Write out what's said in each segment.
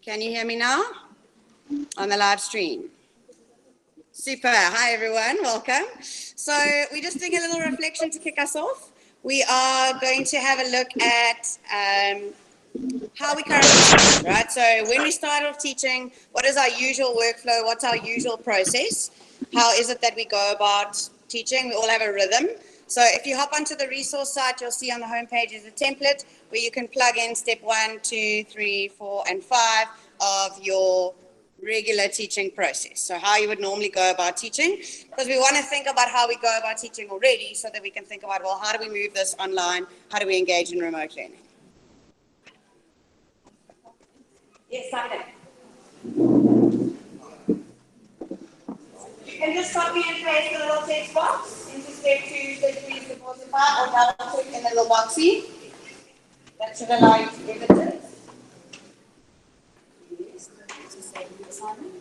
Can you hear me now on the live stream? Super. Hi, everyone. Welcome. So we're just doing a little reflection to kick us off. We are going to have a look at how we currently teach, right? So when we start off teaching, what is our usual workflow? What's our usual process? How is it that we go about teaching? We all have a rhythm. So if you hop onto the resource site, you'll see on the homepage is a template where you can plug in step 1, 2, 3, 4, and 5 of your regular teaching process. So how you would normally go about teaching, because we want to think about how we go about teaching already so that we can think about, well, how do we move this online? How do we engage in remote learning? Yes, Simon. You can just copy and paste the little text box into step 2, step 3, step 4, step 5, or double click in the little boxy. That should allow you to edit it. Yes, it's the same assignment.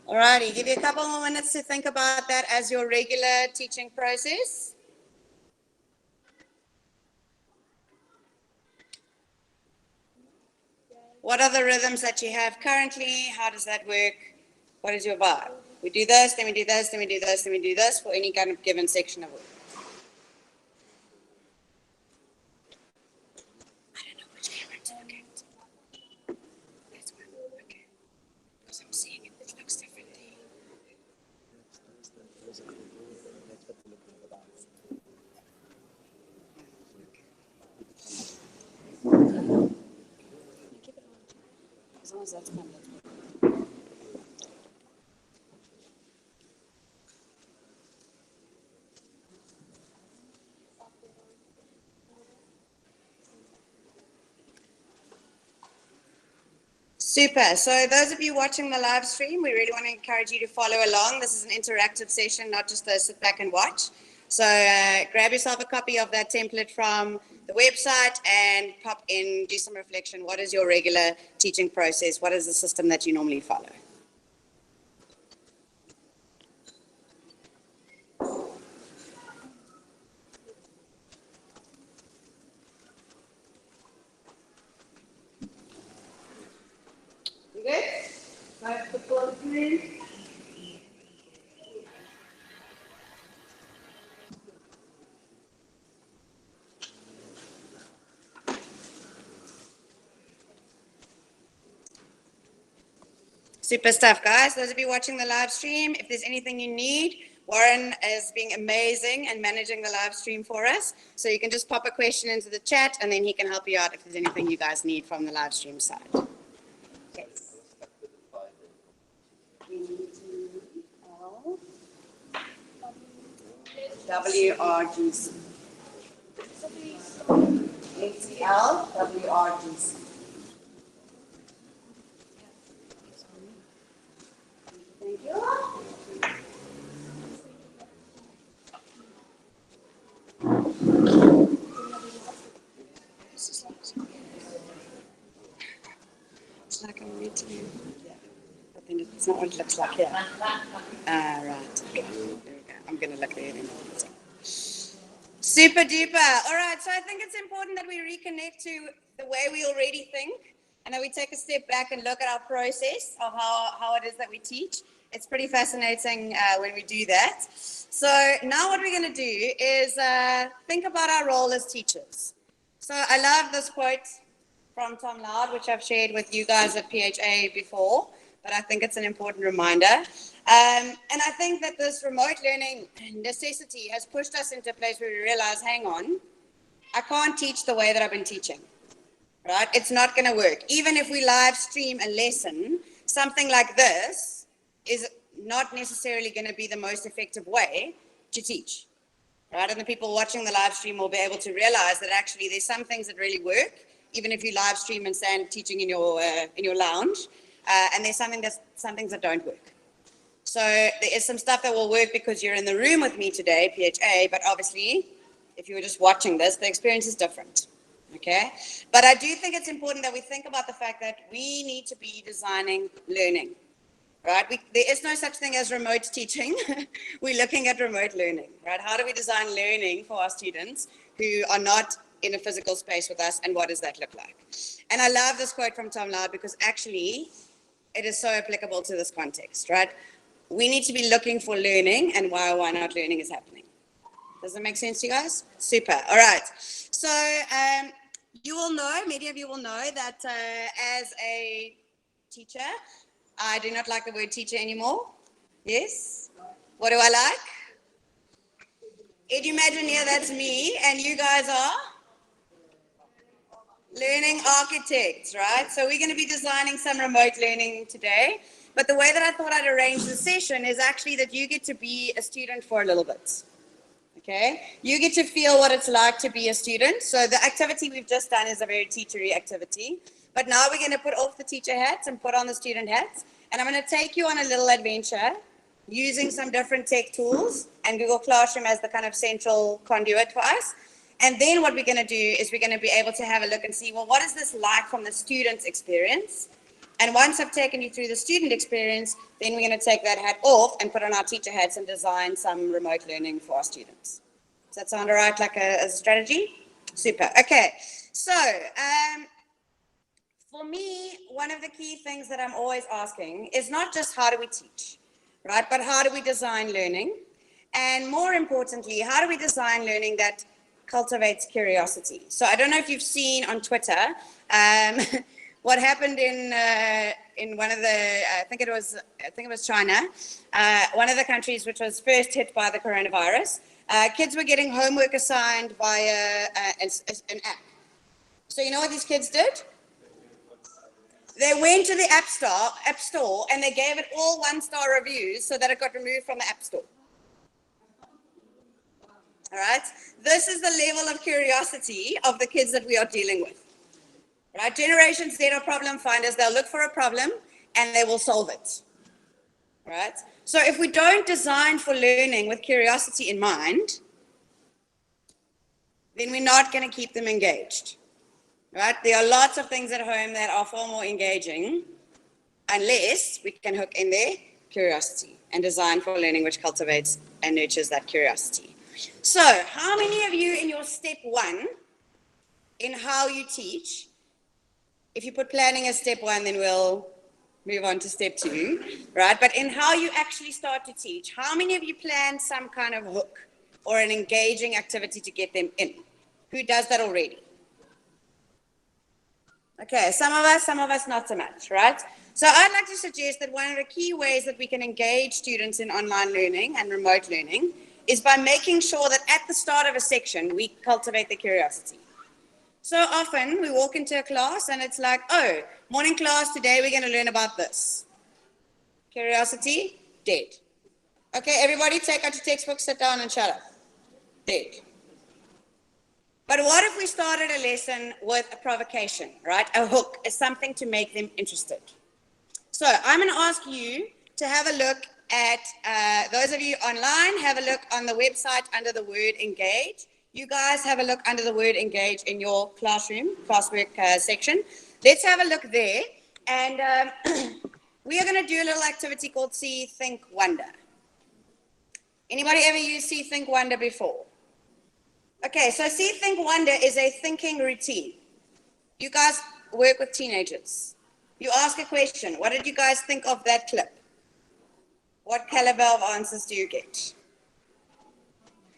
Alrighty, give you a couple more minutes to think about that as your regular teaching process. What are the rhythms that you have currently? How does that work? What is your vibe? We do this, then we do this, then we do this, then we do this for any kind of given section of work. I don't know which camera to look at. That's one, okay. Because I'm seeing it looks differently. As long as that's kind of super. So those of you watching the live stream, we really want to encourage you to follow along. This is an interactive session, not just a sit back and watch. So grab yourself a copy of that template from the website and pop in, do some reflection. What is your regular teaching process? What is the system that you normally follow? You good? Nice to plug in. Super stuff, guys. Those of you watching the live stream, if there's anything you need, Warren is being amazing and managing the live stream for us. So you can just pop a question into the chat and then he can help you out if there's anything you guys need from the live stream side. Yes. WRGC. ATL WRGC. Thank you. It's like I'm reading. Yeah. I think it's not what it looks like here. Right. Okay. There we go. I'm going to look there in a minute. Super duper. All right. So I think it's important that we reconnect to the way we already think and that we take a step back and look at our process of how it is that we teach. It's pretty fascinating when we do that. So now what we're going to do is think about our role as teachers. So I love this quote from Tom Loud, which I've shared with you guys at PHA before, but I think it's an important reminder. And I think that this remote learning necessity has pushed us into a place where we realize, hang on, I can't teach the way that I've been teaching, right? It's not going to work. Even if we live stream a lesson, something like this is not necessarily going to be the most effective way to teach, right? And the people watching the live stream will be able to realize that actually there's some things that really work, even if you live stream and stand teaching in your lounge, and there's some things that don't work. So there is some stuff that will work because you're in the room with me today, PHA, but obviously, if you were just watching this, the experience is different, okay? But I do think it's important that we think about the fact that we need to be designing learning, right? There is no such thing as remote teaching. We're looking at remote learning, right? How do we design learning for our students who are not in a physical space with us, and what does that look like? And I love this quote from Tom Loud because actually it is so applicable to this context, right? We need to be looking for learning and why not learning is happening. Does that make sense to you guys? Super. All right. So you will know, many of you will know that as a teacher, I do not like the word teacher anymore. Yes? What do I like? Edumagineer, that's me. And you guys are? Learning architects, right? So we're going to be designing some remote learning today. But the way that I thought I'd arrange the session is actually that you get to be a student for a little bit. Okay? You get to feel what it's like to be a student. So the activity we've just done is a very teachery activity. But now we're going to put off the teacher hats and put on the student hats. And I'm going to take you on a little adventure using some different tech tools and Google Classroom as the kind of central conduit for us. And then what we're going to do is we're going to be able to have a look and see, well, what is this like from the student's experience? And once I've taken you through the student experience, then we're going to take that hat off and put on our teacher hats and design some remote learning for our students. Does that sound all right, like as a strategy? Super. Okay. So for me, one of the key things that I'm always asking is not just how do we teach, right? But how do we design learning? And more importantly, how do we design learning that cultivates curiosity? So I don't know if you've seen on Twitter, what happened in one of the, I think it was China, one of the countries which was first hit by the coronavirus. Kids were getting homework assigned via an app. So you know what these kids did? They went to the app store, and they gave it all 1-star reviews so that it got removed from the app store. All right? This is the level of curiosity of the kids that we are dealing with. Right? Generation Z are problem finders. They'll look for a problem and they will solve it. Right? So if we don't design for learning with curiosity in mind, then we're not going to keep them engaged. Right? There are lots of things at home that are far more engaging unless we can hook in their curiosity and design for learning which cultivates and nurtures that curiosity. So how many of you in your step 1 in how you teach, if you put planning as step 1, then we'll move on to step 2, right? But in how you actually start to teach, how many of you plan some kind of hook or an engaging activity to get them in? Who does that already? Okay, some of us not so much, right? So I'd like to suggest that one of the key ways that we can engage students in online learning and remote learning is by making sure that at the start of a section, we cultivate the curiosity. So often we walk into a class and it's like, oh, morning class, today we're going to learn about this. Curiosity, dead. Okay, everybody take out your textbook, sit down and shut up. Dead. But what if we started a lesson with a provocation, right? A hook, is something to make them interested. So I'm going to ask you to have a look at, those of you online, have a look on the website under the word engage. You guys have a look under the word engage in your classwork section. Let's have a look there. And we are going to do a little activity called See, Think, Wonder. Anybody ever used See, Think, Wonder before? Okay, so See, Think, Wonder is a thinking routine. You guys work with teenagers. You ask a question. What did you guys think of that clip? What caliber of answers do you get?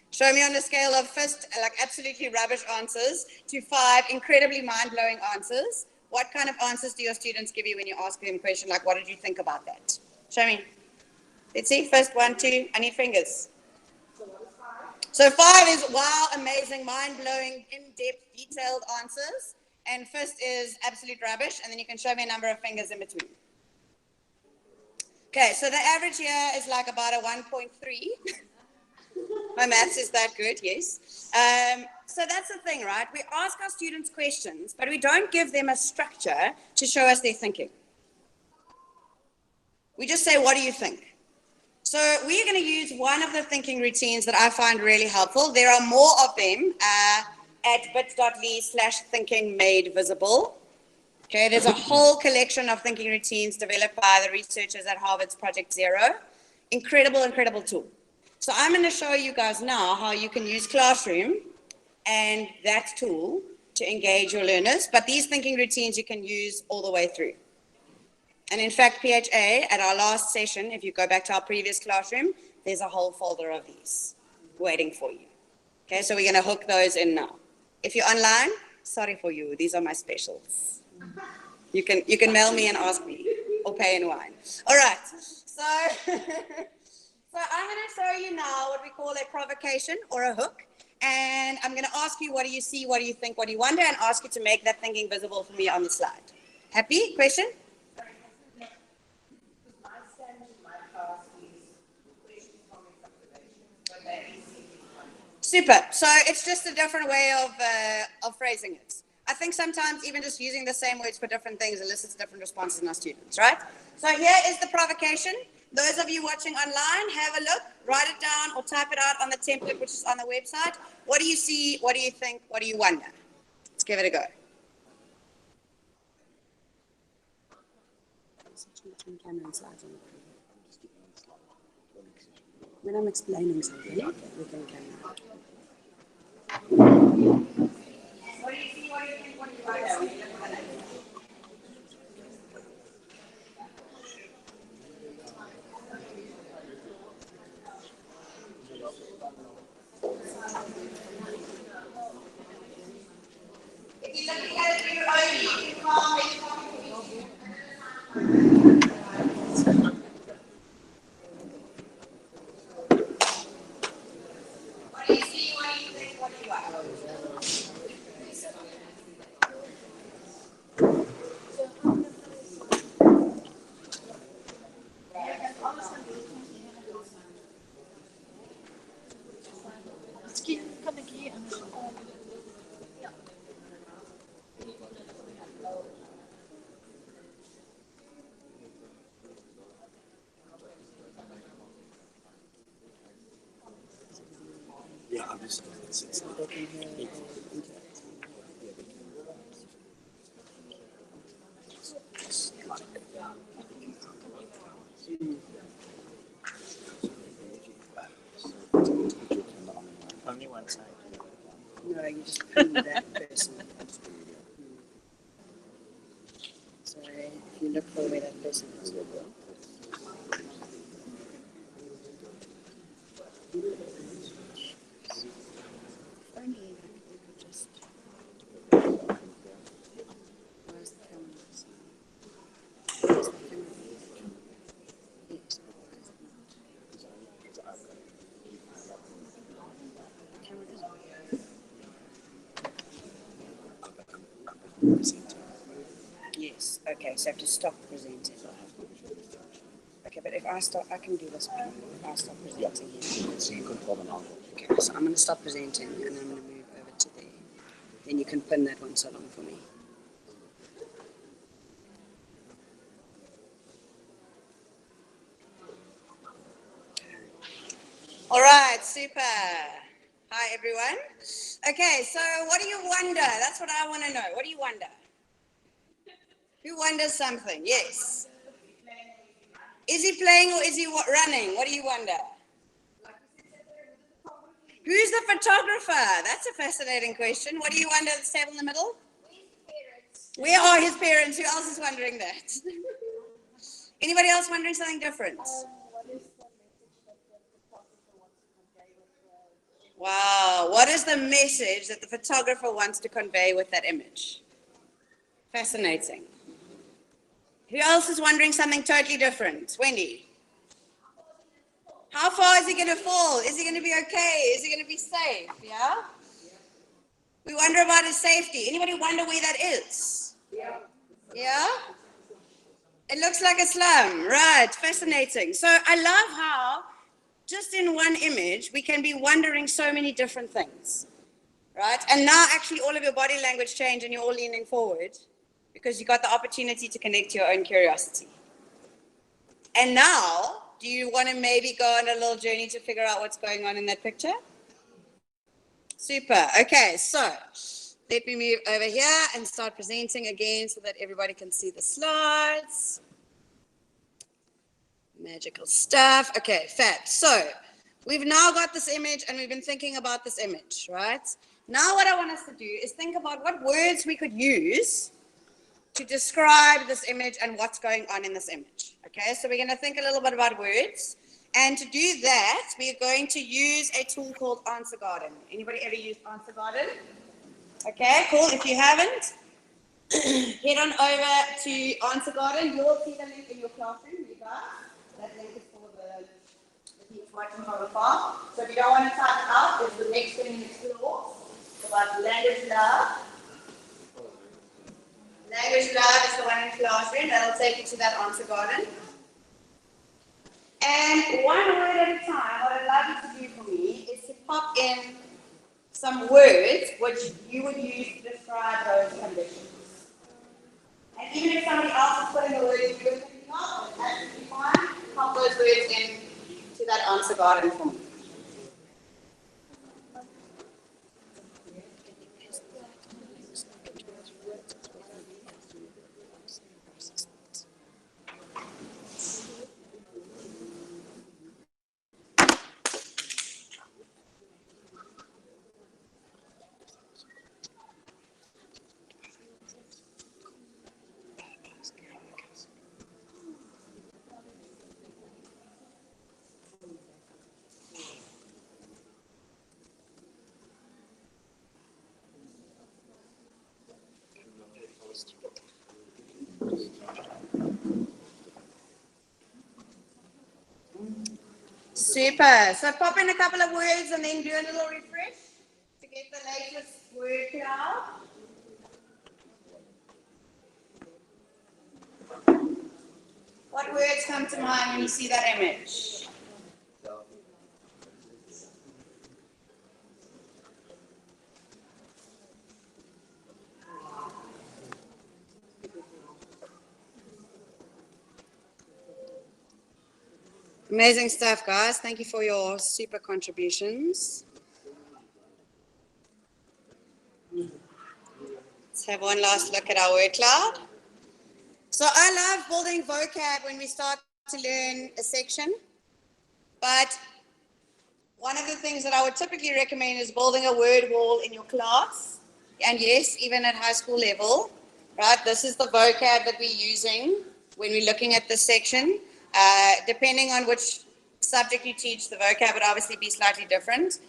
Show me on a scale of first, like absolutely rubbish answers, to 5 incredibly mind-blowing answers. What kind of answers do your students give you when you ask them a question like, what did you think about that? Show me. Let's see, first 1, 2, I need fingers. So 5 is wow, amazing, mind-blowing, in-depth, detailed answers. And first is absolute rubbish, and then you can show me a number of fingers in between. Okay, so the average here is like about a 1.3. My maths is that good, yes. So that's the thing, right? We ask our students questions, but we don't give them a structure to show us their thinking. We just say, what do you think? So we're going to use one of the thinking routines that I find really helpful. There are more of them at bit.ly/thinking made visible. Okay, there's a whole collection of thinking routines developed by the researchers at Harvard's Project Zero. Incredible, incredible tool. So I'm going to show you guys now how you can use Classroom and that tool to engage your learners. But these thinking routines you can use all the way through. And in fact, PHA, at our last session, if you go back to our previous classroom, there's a whole folder of these waiting for you. Okay, so we're going to hook those in now. If you're online, sorry for you. These are my specials. You can mail me and ask me, or pay in wine. All right, so I'm going to show you now what we call a provocation or a hook. And I'm going to ask you, what do you see, what do you think, what do you wonder, and ask you to make that thinking visible for me on the slide. Happy? Question? Super. So it's just a different way of phrasing it. I think sometimes even just using the same words for different things elicits different responses in our students, right? So here is the provocation. Those of you watching online, have a look, write it down or type it out on the template which is on the website. What do you see? What do you think? What do you wonder? Let's give it a go. When I'm explaining something, we can camera. What do you see? What do you think? What do you wonder? If you're looking at it through your own, you can calm it. What do you see? What do you think? What do you wonder? Kan ik hier een Yeah, obviously. It's not okay. Only one side. No, you just pin that person. So if you look for where that person is, you'll go. Only we could just. Where's the camera? Where's the camera? Yes. The camera is on. Yes. Okay. So I have to stop presenting. Okay, but if I stop, I can do this one. If I stop presenting here. So you control the angle. Okay, so I'm going to stop presenting and then I'm going to move over to there. Then you can pin that one so long for me. All right, super. Hi, everyone. Okay, so what do you wonder? That's what I want to know. What do you wonder? Who wonders something? Yes. Is he playing or is he running? What do you wonder? Who's the photographer? That's a fascinating question. What do you wonder at the table in the middle? Where are his parents? Who else is wondering that? Anybody else wondering something different? Wow, what is the message that the photographer wants to convey with that image? Fascinating. Who else is wondering something totally different? Wendy? How far is he going to fall? Is he going to be okay? Is he going to be safe? Yeah? We wonder about his safety. Anybody wonder where that is? Yeah? It looks like a slum, right? Fascinating. So I love how just in one image, we can be wondering so many different things, right? And now actually all of your body language changed and you're all leaning forward because you got the opportunity to connect to your own curiosity. And now, do you want to maybe go on a little journey to figure out what's going on in that picture? Super. Okay, so let me move over here and start presenting again so that everybody can see the slides. Magical stuff. Okay, fab. So we've now got this image and we've been thinking about this image, right? Now what I want us to do is think about what words we could use to describe this image and what's going on in this image. Okay, so we're going to think a little bit about words. And to do that, we're going to use a tool called Answer Garden. Anybody ever used Answer Garden? Okay, cool. If you haven't, head on over to Answer Garden. You'll see the link in your classroom, you guys. That link is for the people watching from afar. So if you don't want to type it out, it's the next thing next to the wall. It's about language love. Language lab is the one in classroom. That'll take you to that Answer Garden. And one word at a time, what I'd like you to do for me is to pop in some words which you would use to describe those conditions. And even if somebody else is putting the words you were thinking of, it's absolutely fine. Pop those words in to that Answer Garden for me. Super. So pop in a couple of words and then do a little refresh to get the latest word cloud. What words come to mind when you see that image? Amazing stuff, guys. Thank you for your super contributions. Let's have one last look at our word cloud. So I love building vocab when we start to learn a section, but one of the things that I would typically recommend is building a word wall in your class. And yes, even at high school level, right? This is the vocab that we're using when we're looking at this section. Depending on which subject you teach, the vocab would obviously be slightly different.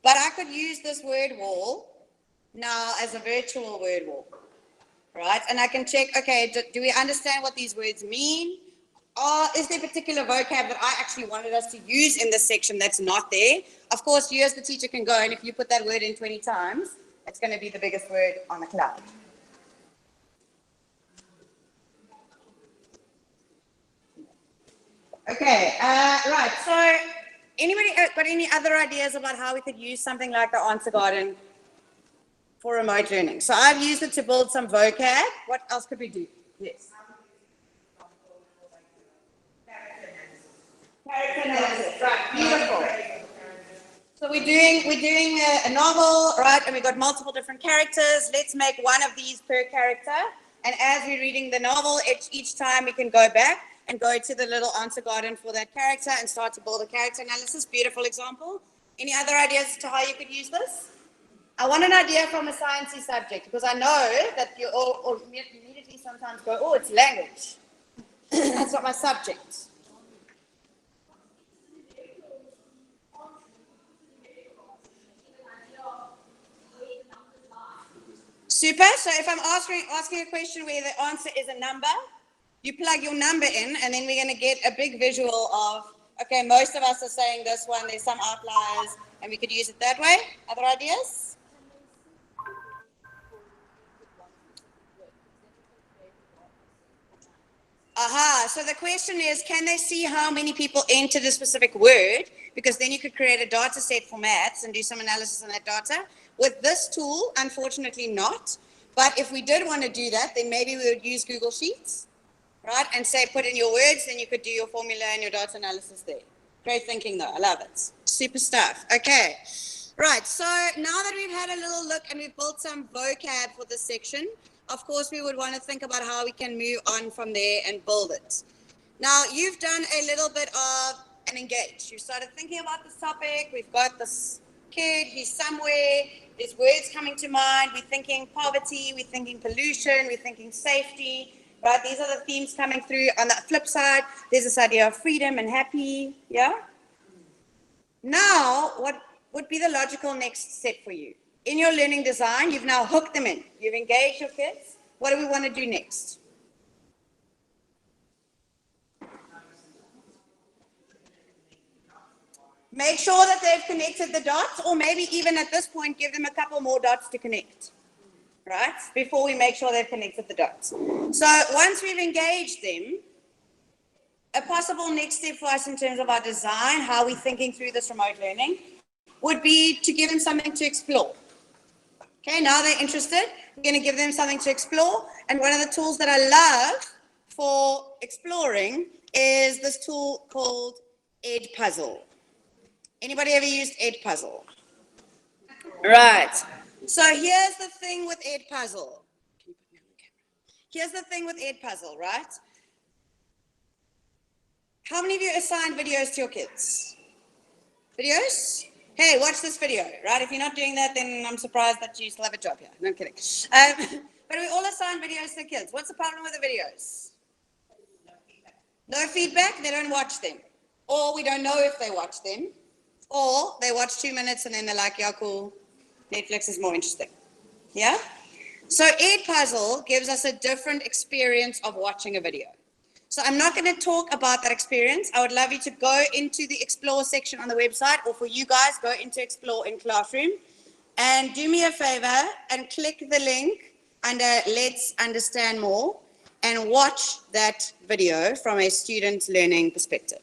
But I could use this word wall now as a virtual word wall, right? And I can check, okay, do we understand what these words mean? Or is there particular vocab that I actually wanted us to use in this section that's not there? Of course, you as the teacher can go, and if you put that word in 20 times, it's going to be the biggest word on the cloud. Okay, right. So anybody got any other ideas about how we could use something like the Answer Garden for remote learning? So I've used it to build some vocab. What else could we do? Yes. Character analysis. Right. Beautiful. So we're doing a novel, right? And we've got multiple different characters. Let's make one of these per character. And as we're reading the novel, each time we can go back and go to the little Answer Garden for that character and start to build a character analysis. Beautiful example. Any other ideas as to how you could use this? I want an idea from a sciencey subject because I know that you all immediately sometimes go, oh, it's language. That's not my subject. Super. So if I'm asking a question where the answer is a number, you plug your number in, and then we're going to get a big visual of, okay, most of us are saying this one, there's some outliers, and we could use it that way. Other ideas? Aha, so the question is, can they see how many people entered a specific word? Because then you could create a data set for maths and do some analysis on that data. With this tool, unfortunately not. But if we did want to do that, then maybe we would use Google Sheets, right? And say, put in your words, then you could do your formula and your data analysis there. Great thinking though, I love it. Super stuff. Okay, right, so now that we've had a little look and we've built some vocab for this section, of course we would want to think about how we can move on from there and build it. Now, you've done a little bit of an engage. You started thinking about this topic. We've got this kid, he's somewhere, there's words coming to mind. We're thinking poverty, we're thinking pollution, we're thinking safety, right? These are the themes coming through. On the flip side, there's this idea of freedom and happy, yeah? Now, what would be the logical next step for you? In your learning design, you've now hooked them in. You've engaged your kids. What do we want to do next? Make sure that they've connected the dots, or maybe even at this point, give them a couple more dots to connect, right? Before we make sure they've connected the dots. So once we've engaged them, a possible next step for us in terms of our design, how we're thinking through this remote learning, would be to give them something to explore. Okay, now they're interested, we're going to give them something to explore. And one of the tools that I love for exploring is this tool called Edpuzzle. Anybody ever used Edpuzzle? Right. So here's the thing with Edpuzzle. Here's the thing with Edpuzzle, right? How many of you assigned videos to your kids? Videos? Hey, watch this video, right? If you're not doing that, then I'm surprised that you still have a job here. No, I'm kidding. But we all assign videos to kids. What's the problem with the videos? No feedback, they don't watch them. Or we don't know if they watch them. Or they watch 2 minutes and then they're like, yeah, cool, Netflix is more interesting. Yeah? So Edpuzzle gives us a different experience of watching a video. So I'm not going to talk about that experience. I would love you to go into the Explore section on the website, or for you guys, go into Explore in Classroom and do me a favor and click the link under Let's Understand More and watch that video from a student learning perspective.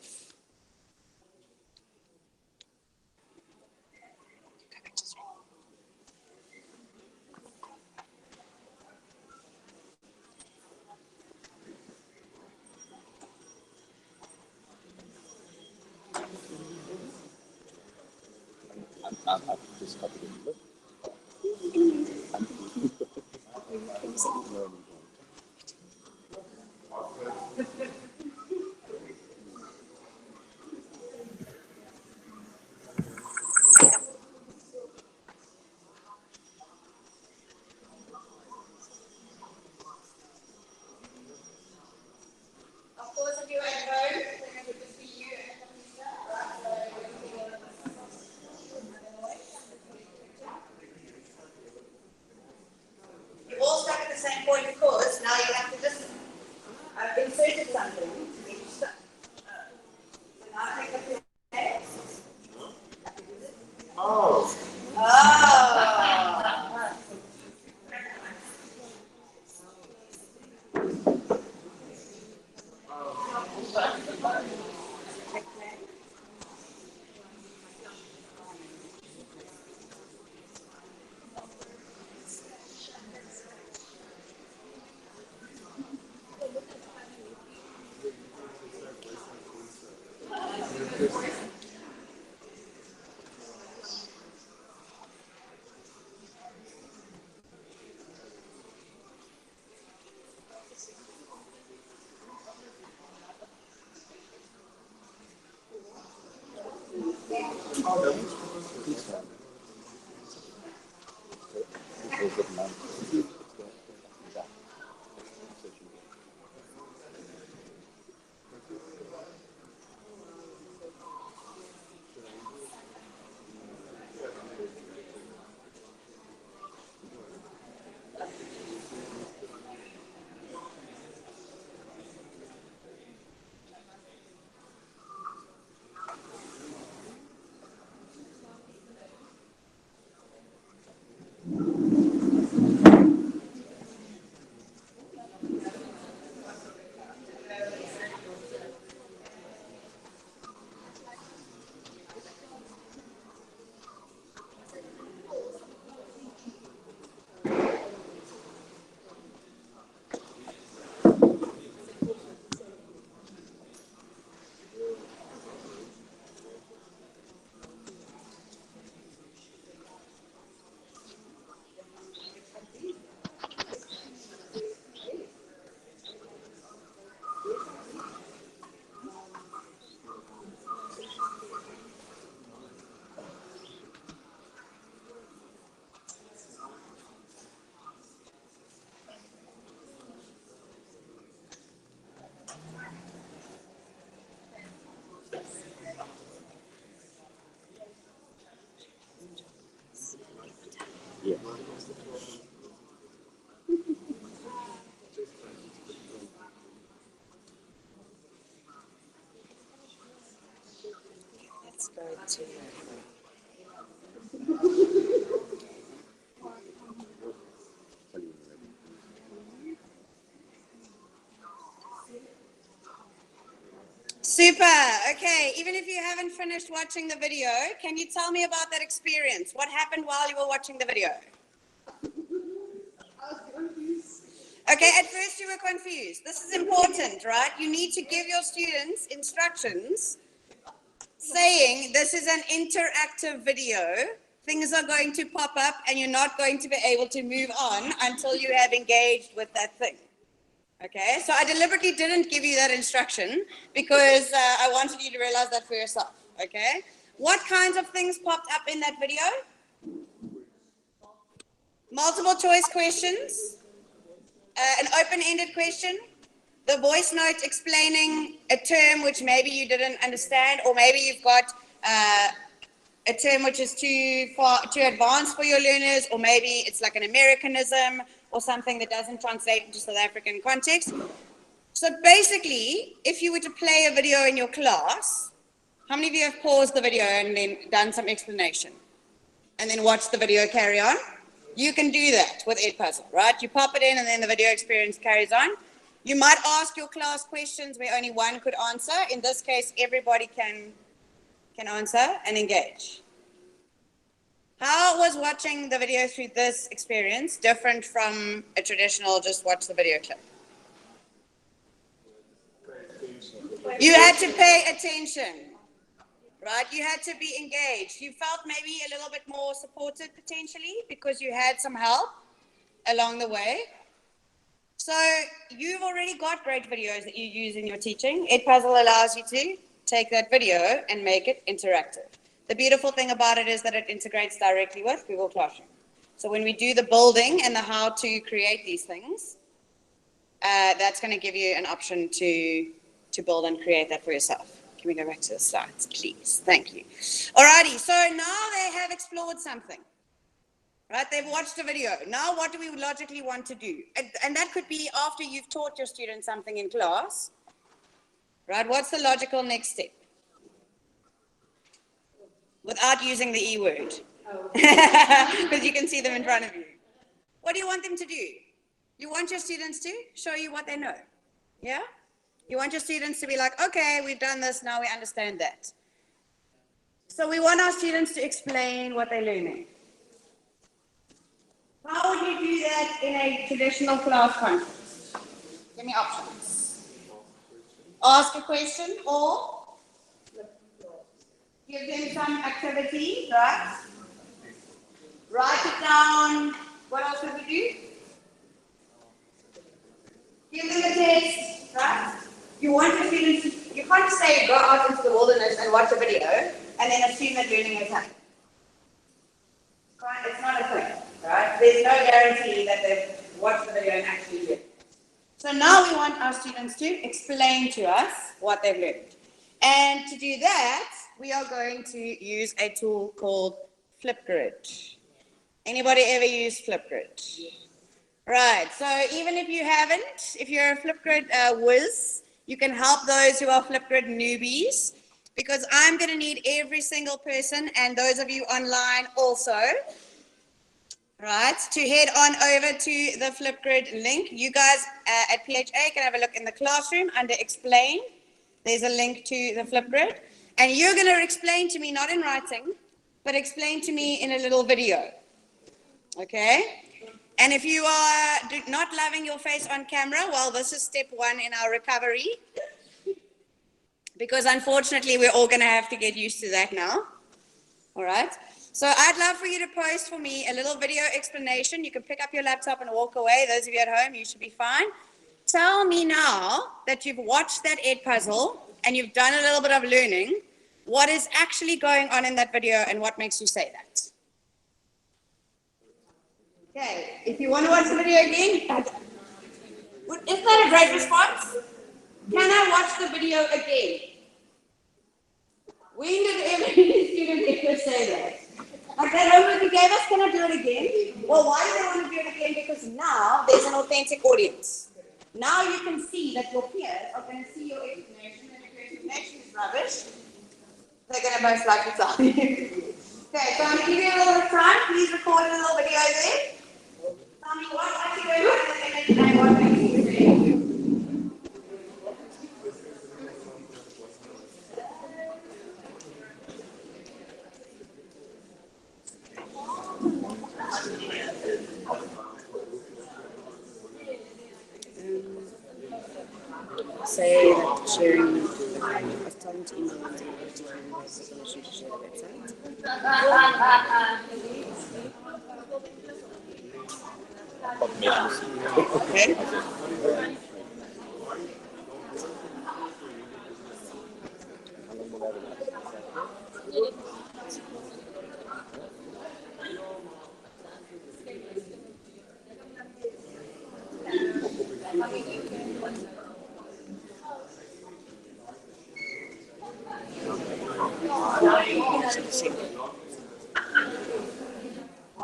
I've just copied it. Look. Of course, if you're at home, then it would just be you and the computer, right? You're all stuck at the same point because now you have to listen. I've inserted something to make you stuck. So now I take the text. Oh. Oh. Let's go to super. Okay, even if you haven't finished watching the video, can you tell me about that experience? What happened while you were watching the video? Okay, at first you were confused. This is important, right? You need to give your students instructions saying this is an interactive video. Things are going to pop up and you're not going to be able to move on until you have engaged with that thing. Okay, so I deliberately didn't give you that instruction because I wanted you to realize that for yourself. Okay, what kinds of things popped up in that video? Multiple choice questions, an open-ended question, the voice note explaining a term which maybe you didn't understand, or maybe you've got a term which is too advanced for your learners, or maybe it's like an Americanism or something that doesn't translate into South African context. So basically, if you were to play a video in your class, how many of you have paused the video and then done some explanation and then watched the video carry on? You can do that with Edpuzzle, right? You pop it in and then the video experience carries on. You might ask your class questions where only one could answer. In this case, everybody can answer and engage. How was watching the video through this experience different from a traditional just watch the video clip? You had to pay attention, right? You had to be engaged. You felt maybe a little bit more supported potentially because you had some help along the way. So you've already got great videos that you use in your teaching. Edpuzzle allows you to take that video and make it interactive. The beautiful thing about it is that it integrates directly with Google Classroom. So when we do the building and the how to create these things, that's going to give you an option to build and create that for yourself. Can we go back to the slides, please? Thank you. Alrighty, so now they have explored something. Right, they've watched a video. Now what do we logically want to do? And that could be after you've taught your students something in class. Right, what's the logical next step? Without using the E word. Because you can see them in front of you. What do you want them to do? You want your students to show you what they know. Yeah? You want your students to be like, okay, we've done this, now we understand that. So we want our students to explain what they're learning. How would you do that in a traditional class context? Give me options. Ask a question or give them some activity, right? Write it down. What else would we do? Give them a test, right? You want your students to, you can't say go out into the wilderness and watch a video and then assume that learning is happening. It's not a thing. Right? There's no guarantee that they've watched the video and actually learned. So now we want our students to explain to us what they've learned. And to do that, we are going to use a tool called Flipgrid. Anybody ever use Flipgrid? Right, so even if you haven't, if you're a Flipgrid whiz, you can help those who are Flipgrid newbies, because I'm going to need every single person, and those of you online also, right, to head on over to the Flipgrid link. You guys at PHA can have a look in the classroom under Explain. There's a link to the Flipgrid. And you're going to explain to me, not in writing, but explain to me in a little video. Okay? And if you are not loving your face on camera, well, this is step one in our recovery. Because unfortunately, we're all going to have to get used to that now. All right? So I'd love for you to post for me a little video explanation. You can pick up your laptop and walk away. Those of you at home, you should be fine. Tell me now that you've watched that Edpuzzle and you've done a little bit of learning, what is actually going on in that video and what makes you say that? Okay, if you want to watch the video again, isn't that a great response? Can I watch the video again? When did every student ever say that? Okay, remember you gave us, can I do it again? Well, why do they want to do it again? Because now there's an authentic audience. Now you can see that your peers are going to see your explanation, and if your explanation is rubbish, they're going to most likely tell you. Okay, so I'm going to give you a little bit of time. Please record a little video there. Tell me what actually going on in the image and what makes you say. Say that sharing, I've told them to email Lindsay Wesner to share the website. Okay.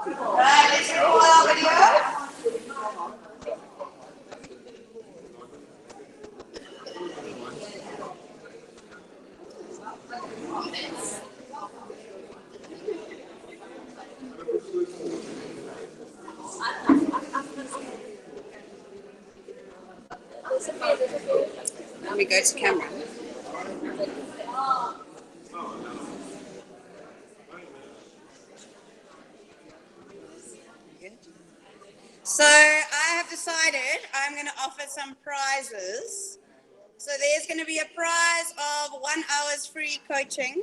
Right, let's record our video. Let me go to camera. So I have decided I'm going to offer some prizes. So there's going to be a prize of 1 hour's free coaching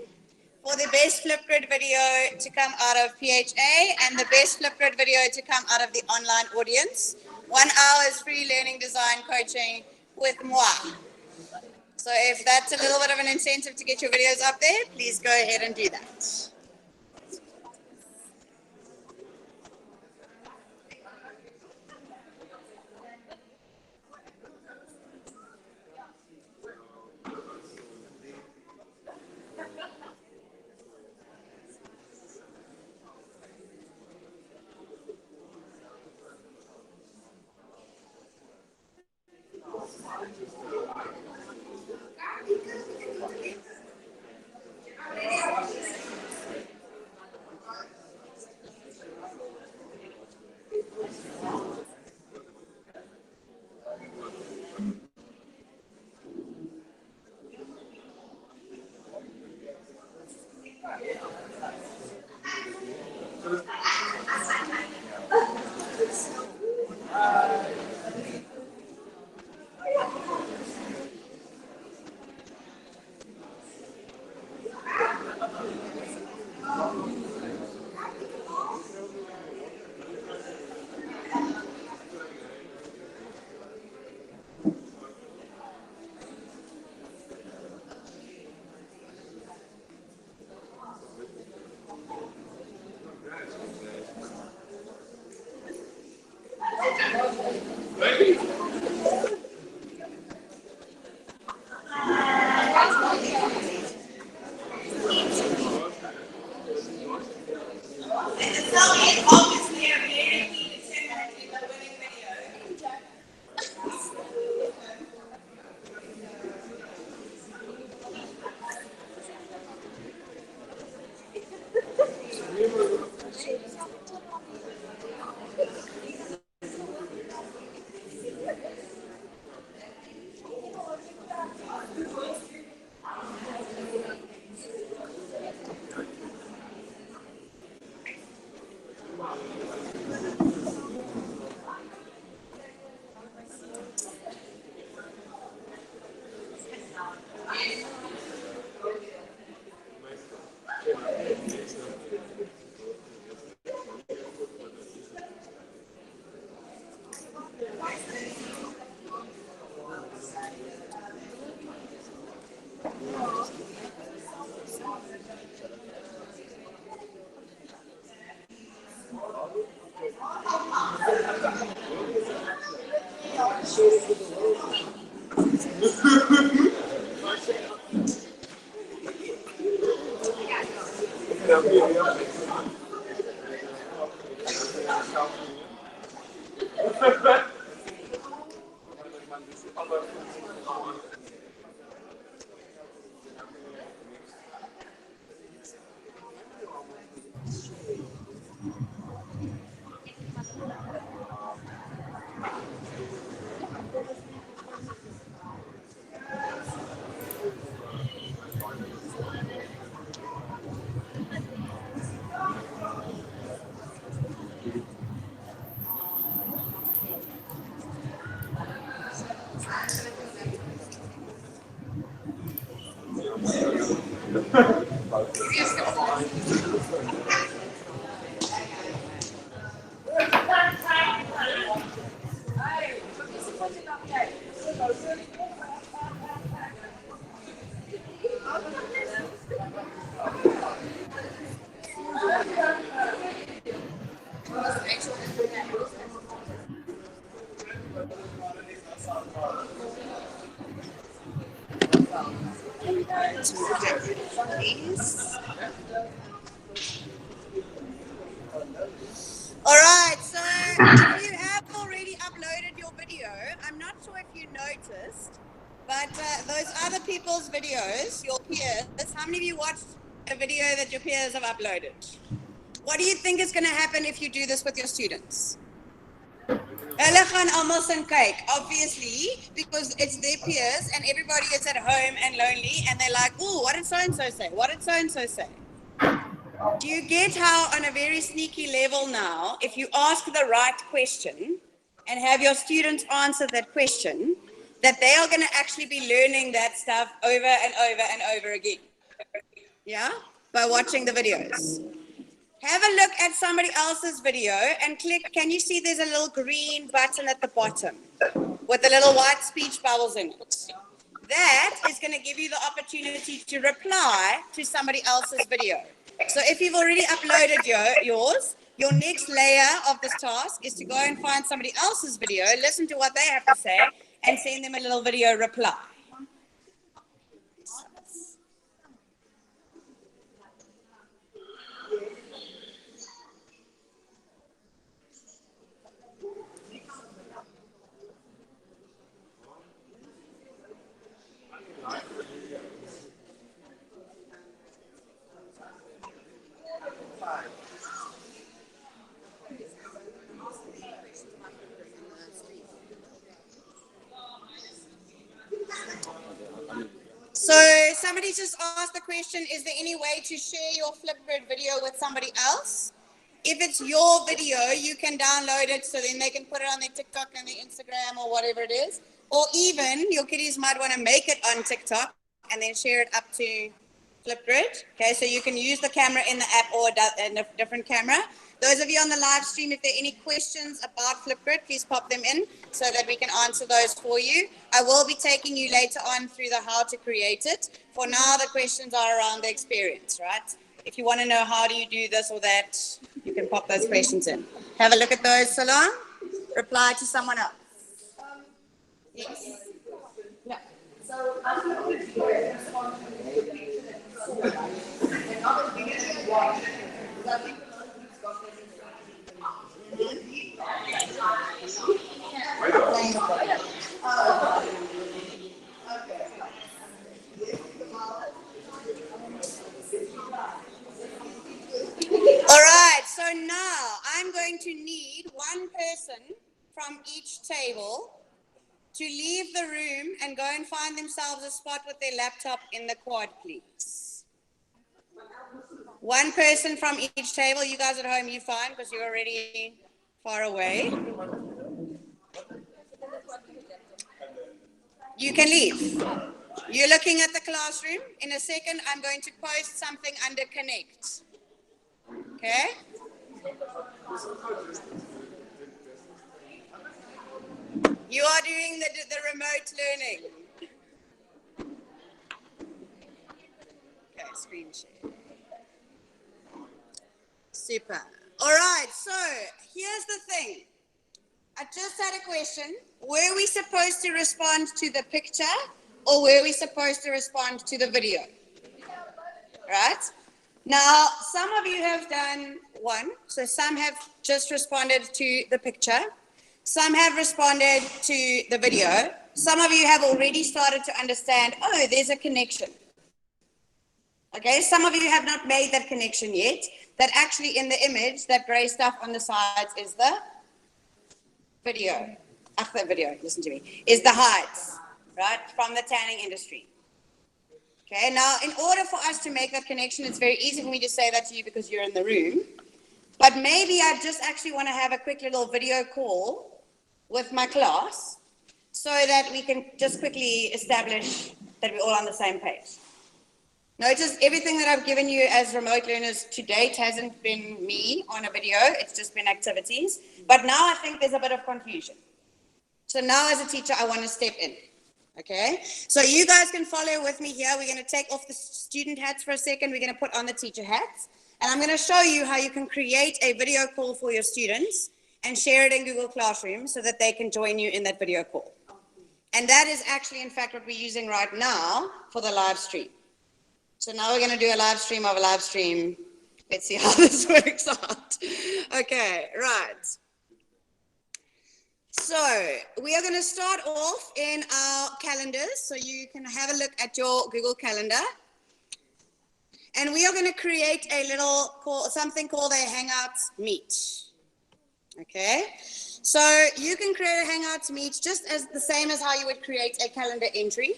for the best Flipgrid video to come out of PHA and the best Flipgrid video to come out of the online audience. 1 hour's free learning design coaching with moi. So if that's a little bit of an incentive to get your videos up there, please go ahead and do that. Please. All right, so if you have already uploaded your video, I'm not sure if you noticed, but those other people's videos, your peers, how many of you watched a video that your peers have uploaded? What do you think is going to happen if you do this with your students? Hulle gaan almal sin kyk, obviously, because it's their peers and everybody is at home and lonely and they're like, ooh, what did so-and-so say? What did so-and-so say? Do you get how on a very sneaky level now, if you ask the right question and have your students answer that question, that they are going to actually be learning that stuff over and over and over again? Yeah? By watching the videos. Have a look at somebody else's video and click, can you see there's a little green button at the bottom with the little white speech bubbles in it? That is going to give you the opportunity to reply to somebody else's video. So if you've already uploaded yours, your next layer of this task is to go and find somebody else's video, listen to what they have to say, and send them a little video reply. So somebody just asked the question, is there any way to share your Flipgrid video with somebody else? If it's your video, you can download it so then they can put it on their TikTok and their Instagram or whatever it is. Or even your kiddies might want to make it on TikTok and then share it up to Flipgrid. Okay, so you can use the camera in the app or a different camera. Those of you on the live stream, if there are any questions about Flipgrid, please pop them in so that we can answer those for you. I will be taking you later on through the how to create it. For now, the questions are around the experience, right? If you want to know how do you do this or that, you can pop those questions in. Have a look at those, Salon. Reply to someone else. Yes. Yeah. So all right, so now I'm going to need one person from each table to leave the room and go and find themselves a spot with their laptop in the quad, please. One person from each table. You guys at home, you're fine because you're already far away. You can leave. You're looking at the classroom. In a second, I'm going to post something under Connect. Okay? You are doing the remote learning. Okay, screen share. Super. All right, so here's the thing. I just had a question. Were we supposed to respond to the picture or were we supposed to respond to the video? Right? Now, some of you have done one. So some have just responded to the picture. Some have responded to the video. Some of you have already started to understand, oh, there's a connection. Okay, some of you have not made that connection yet, that actually in the image, that gray stuff on the sides is the video. The video, listen to me, is the hides, right, from the tanning industry. Okay, now in order for us to make that connection, it's very easy for me to say that to you because you're in the room, but maybe I just actually want to have a quick little video call with my class so that we can just quickly establish that we're all on the same page. Notice everything that I've given you as remote learners to date hasn't been me on a video, it's just been activities. But now I think there's a bit of confusion. So now as a teacher, I want to step in. Okay, so you guys can follow with me here. We're going to take off the student hats for a second. We're going to put on the teacher hats. And I'm going to show you how you can create a video call for your students and share it in Google Classroom so that they can join you in that video call. And that is actually, in fact, what we're using right now for the live stream. So now we're going to do a live stream of a live stream. Let's see how this works out. Okay, right. So we are going to start off in our calendars. So you can have a look at your Google Calendar. And we are going to create a little something called a Hangouts Meet. Okay. So you can create a Hangouts Meet just as the same as how you would create a calendar entry.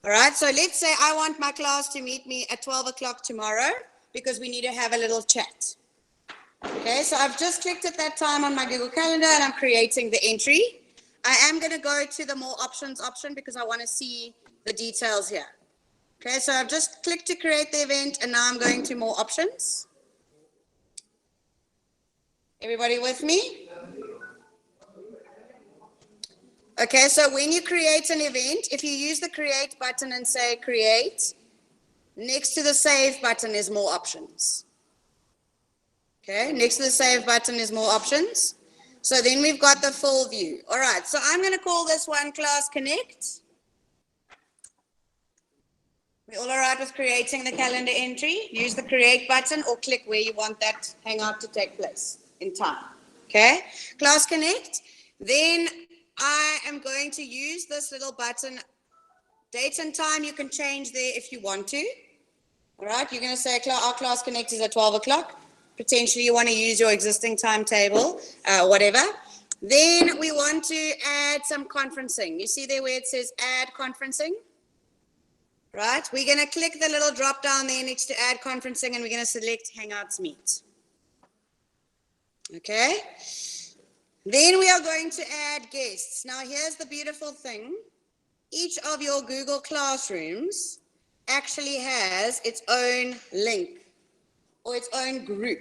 All right. So let's say I want my class to meet me at 12 o'clock tomorrow because we need to have a little chat. Okay, so I've just clicked at that time on my Google Calendar and I'm creating the entry. I am going to go to the more options option because I want to see the details here. Okay, so I've just clicked to create the event and now I'm going to more options. Everybody with me? Okay, so when you create an event, if you use the create button and say create, next to the save button is more options. Okay, next to the save button is more options. So then we've got the full view. All right, so I'm going to call this one Class Connect. We're all right with creating the calendar entry. Use the create button or click where you want that hangout to take place in time. Okay, Class Connect. Then I am going to use this little button. Date and time you can change there if you want to. All right, you're going to say our Class Connect is at 12 o'clock. Potentially you want to use your existing timetable, whatever. Then we want to add some conferencing. You see there where it says add conferencing? Right, we're going to click the little drop down there next to add conferencing and we're going to select Hangouts Meet. Okay. Then we are going to add guests. Now here's the beautiful thing. Each of your Google Classrooms actually has its own link or its own group.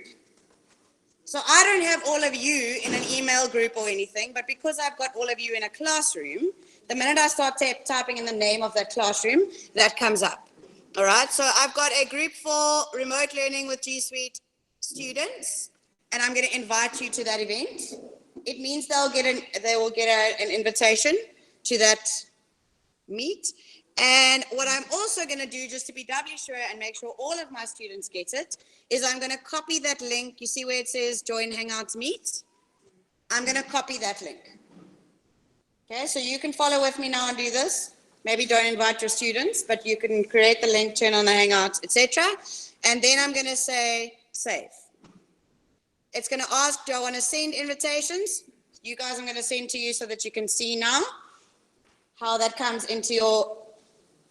So I don't have all of you in an email group or anything, but because I've got all of you in a classroom, the minute I start typing in the name of that classroom, that comes up. All right, so I've got a group for remote learning with G Suite students, and I'm going to invite you to that event. It means they will get an invitation to that meet. And what I'm also going to do, just to be doubly sure and make sure all of my students get it, is I'm going to copy that link. You see where it says join Hangouts Meet? I'm going to copy that link. Okay, so you can follow with me now and do this. Maybe don't invite your students, but you can create the link, turn on the Hangouts, etc. And then I'm going to say save. It's going to ask, do I want to send invitations? You guys, I'm going to send to you so that you can see now how that comes into your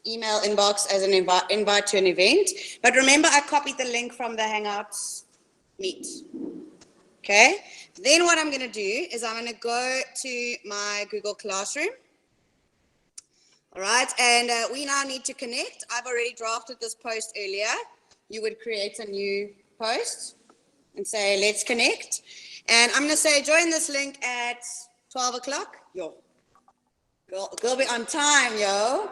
email inbox as an invite to an event. But remember, I copied the link from the Hangouts Meet. Okay. Then what I'm going to do is I'm going to go to my Google Classroom. All right. And we now need to connect. I've already drafted this post earlier. You would create a new post and say, let's connect. And I'm going to say, join this link at 12 o'clock. Yo. Girl be on time, yo.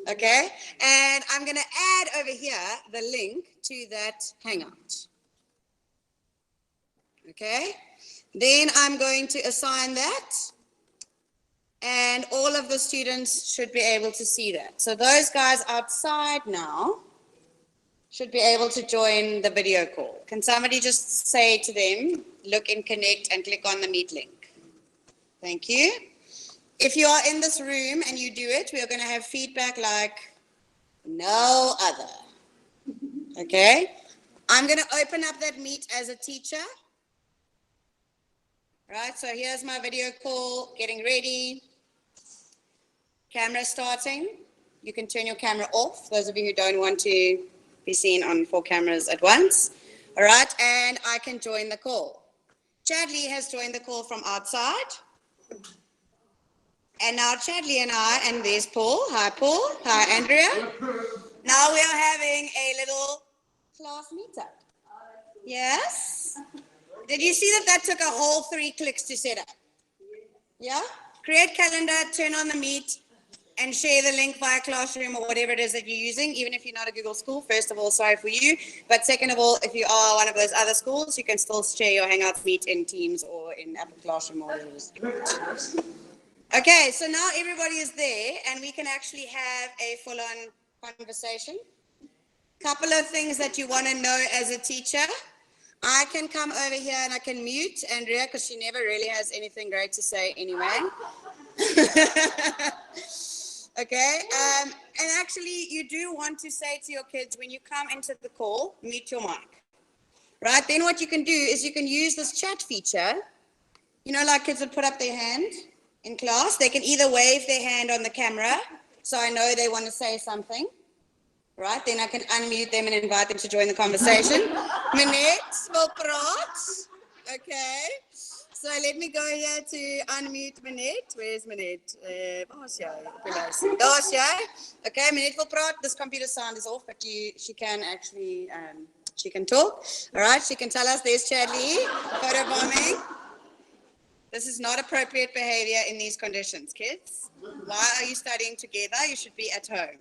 Okay. And I'm going to add over here the link to that Hangout. Okay. Then I'm going to assign that. And all of the students should be able to see that. So those guys outside now should be able to join the video call. Can somebody just say to them, look in Connect and click on the Meet link? Thank you. If you are in this room and you do it, we are going to have feedback like no other. Okay? I'm going to open up that Meet as a teacher. Right, so here's my video call, getting ready. Camera starting. You can turn your camera off, those of you who don't want to be seen on 4 cameras at once. All right, and I can join the call. Chadley has joined the call from outside. And now Chadley and I, and there's Paul. Hi, Paul. Hi, Andrea. Now we are having a little class meetup. Yes? Did you see that took a whole 3 clicks to set up? Yeah? Create calendar, turn on the meet, and share the link via Classroom or whatever it is that you're using, even if you're not a Google school. First of all, sorry for you. But second of all, if you are one of those other schools, you can still share your Hangouts meet in Teams or in Apple Classroom or whatever it is. Okay, so now everybody is there and we can actually have a full-on conversation. Couple of things that you want to know as a teacher. I can come over here and I can mute Andrea because she never really has anything great to say anyway. Okay, and actually you do want to say to your kids when you come into the call, mute your mic. Right, then what you can do is you can use this chat feature. You know, like kids would put up their hand in class. They can either wave their hand on the camera, so I know they want to say something. Right, then I can unmute them and invite them to join the conversation. Minette will praat. Okay, so let me go here to unmute Minette. Where's Minette? Daar's jy. Okay, Minette will praat. This computer sound is off, but she can actually, she can talk. All right, she can tell us there's Charlie, photobombing. This is not appropriate behavior in these conditions, kids. Why are you studying together? You should be at home.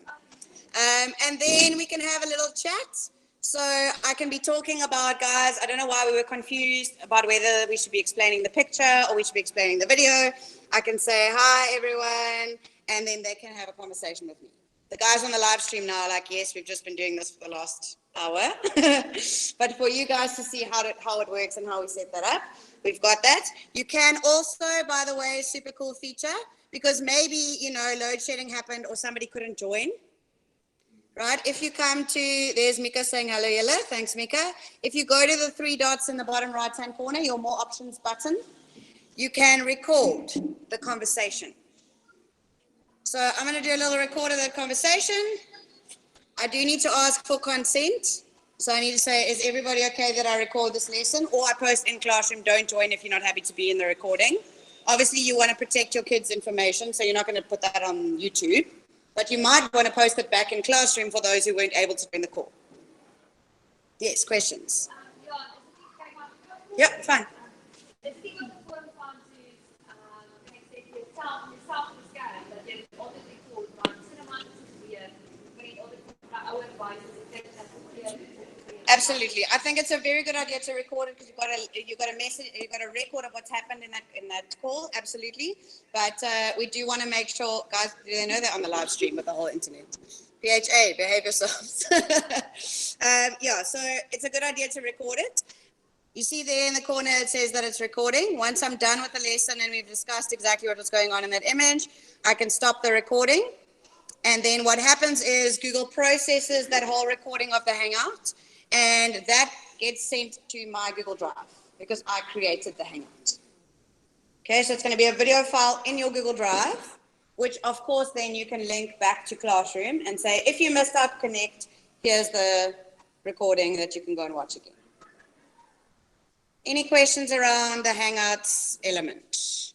And then we can have a little chat. So I can be talking about, guys, I don't know why we were confused about whether we should be explaining the picture or we should be explaining the video. I can say, hi, everyone, and then they can have a conversation with me. The guys on the live stream now are like, yes, we've just been doing this for the last hour. But for you guys to see how it works and how we set that up, we've got that. You can also, by the way, super cool feature, because maybe, load shedding happened or somebody couldn't join. Right, if you come to, there's Mika saying hello, yellow. Thanks, Mika. If you go to the 3 dots in the bottom right-hand corner, your more options button, you can record the conversation. So I'm going to do a little record of the conversation. I do need to ask for consent. So I need to say, is everybody okay that I record this lesson? Or I post in Classroom, don't join if you're not happy to be in the recording. Obviously, you want to protect your kids' information, so you're not going to put that on YouTube. But you might want to post it back in Classroom for those who weren't able to join the call. Yes, questions? Yep, fine. Absolutely. I think it's a very good idea to record it because you've got a message, you've got a record of what's happened in that call. Absolutely. But we do want to make sure, guys, they know they're on the live stream with the whole internet. PHA, behave yourselves. Yeah, so it's a good idea to record it. You see there in the corner, it says that it's recording. Once I'm done with the lesson and we've discussed exactly what was going on in that image, I can stop the recording. And then what happens is Google processes that whole recording of the Hangout, and that gets sent to my Google Drive because I created the Hangout. Okay, so it's going to be a video file in your Google Drive, which of course then you can link back to Classroom and say, if you missed out, connect, here's the recording that you can go and watch again. Any questions around the Hangouts element?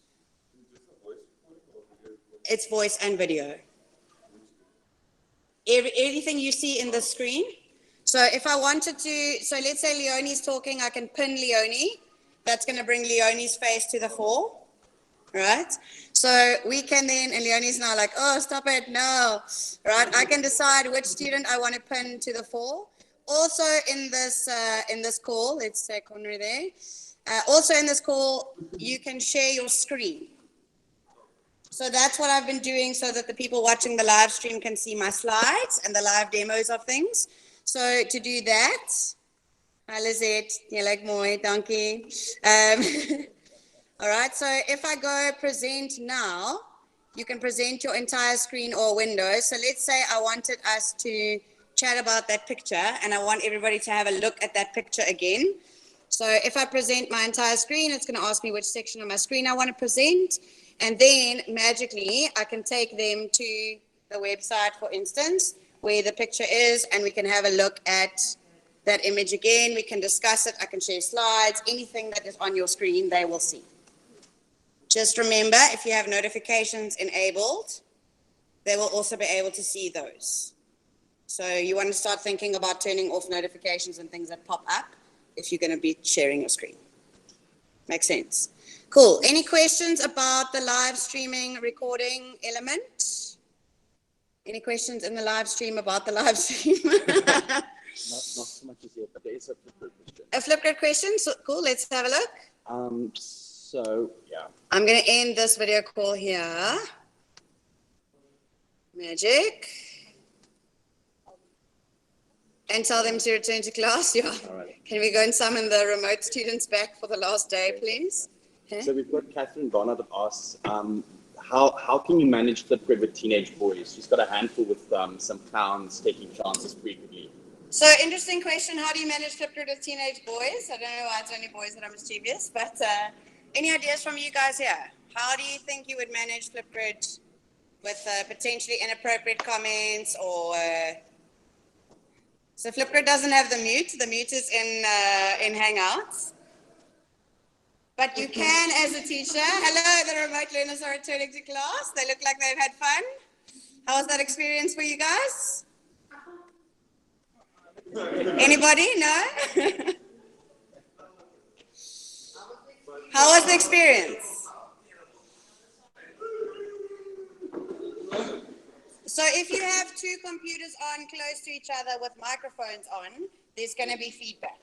It's voice and video. Everything you see in the screen. So if I wanted to, so let's say Leonie's talking, I can pin Leonie. That's going to bring Leonie's face to the fore, right? So we can then, and Leonie's now like, oh, stop it, no, right? I can decide which student I want to pin to the fore. Also in this call, let's say Conry there. Also in this call, you can share your screen. So that's what I've been doing so that the people watching the live stream can see my slides and the live demos of things. So to do that, hi Lizette, you like mooi, donkey. All right, so if I go present now, you can present your entire screen or window. So let's say I wanted us to chat about that picture and I want everybody to have a look at that picture again. So if I present my entire screen, it's going to ask me which section of my screen I want to present. And then magically, I can take them to the website, for instance, where the picture is, and we can have a look at that image again. We can discuss it. I can share slides. Anything that is on your screen, they will see. Just remember, if you have notifications enabled, they will also be able to see those. So you want to start thinking about turning off notifications and things that pop up if you're going to be sharing your screen. Makes sense. Cool. Any questions about the live streaming recording element? Any questions in the live stream about the live stream? Not so much as yet, but there is a Flipgrid question. A Flipgrid question? So, cool. Let's have a look. Yeah. I'm going to end this video call here. Magic. And tell them to return to class. Yeah. All right. Can we go and summon the remote students back for the last day, please? Okay. So we've got Catherine Barnard that asks, how can you manage Flipgrid with teenage boys? She's got a handful with some clowns taking chances frequently. So interesting question. How do you manage Flipgrid with teenage boys? I don't know why it's only boys that are mischievous, but any ideas from you guys here? How do you think you would manage Flipgrid with potentially inappropriate comments or... So Flipgrid doesn't have the mute. The mute is in Hangouts. But you can, as a teacher, hello, the remote learners are returning to class. They look like they've had fun. How was that experience for you guys? Anybody? No? How was the experience? So if you have two computers on close to each other with microphones on, there's going to be feedback.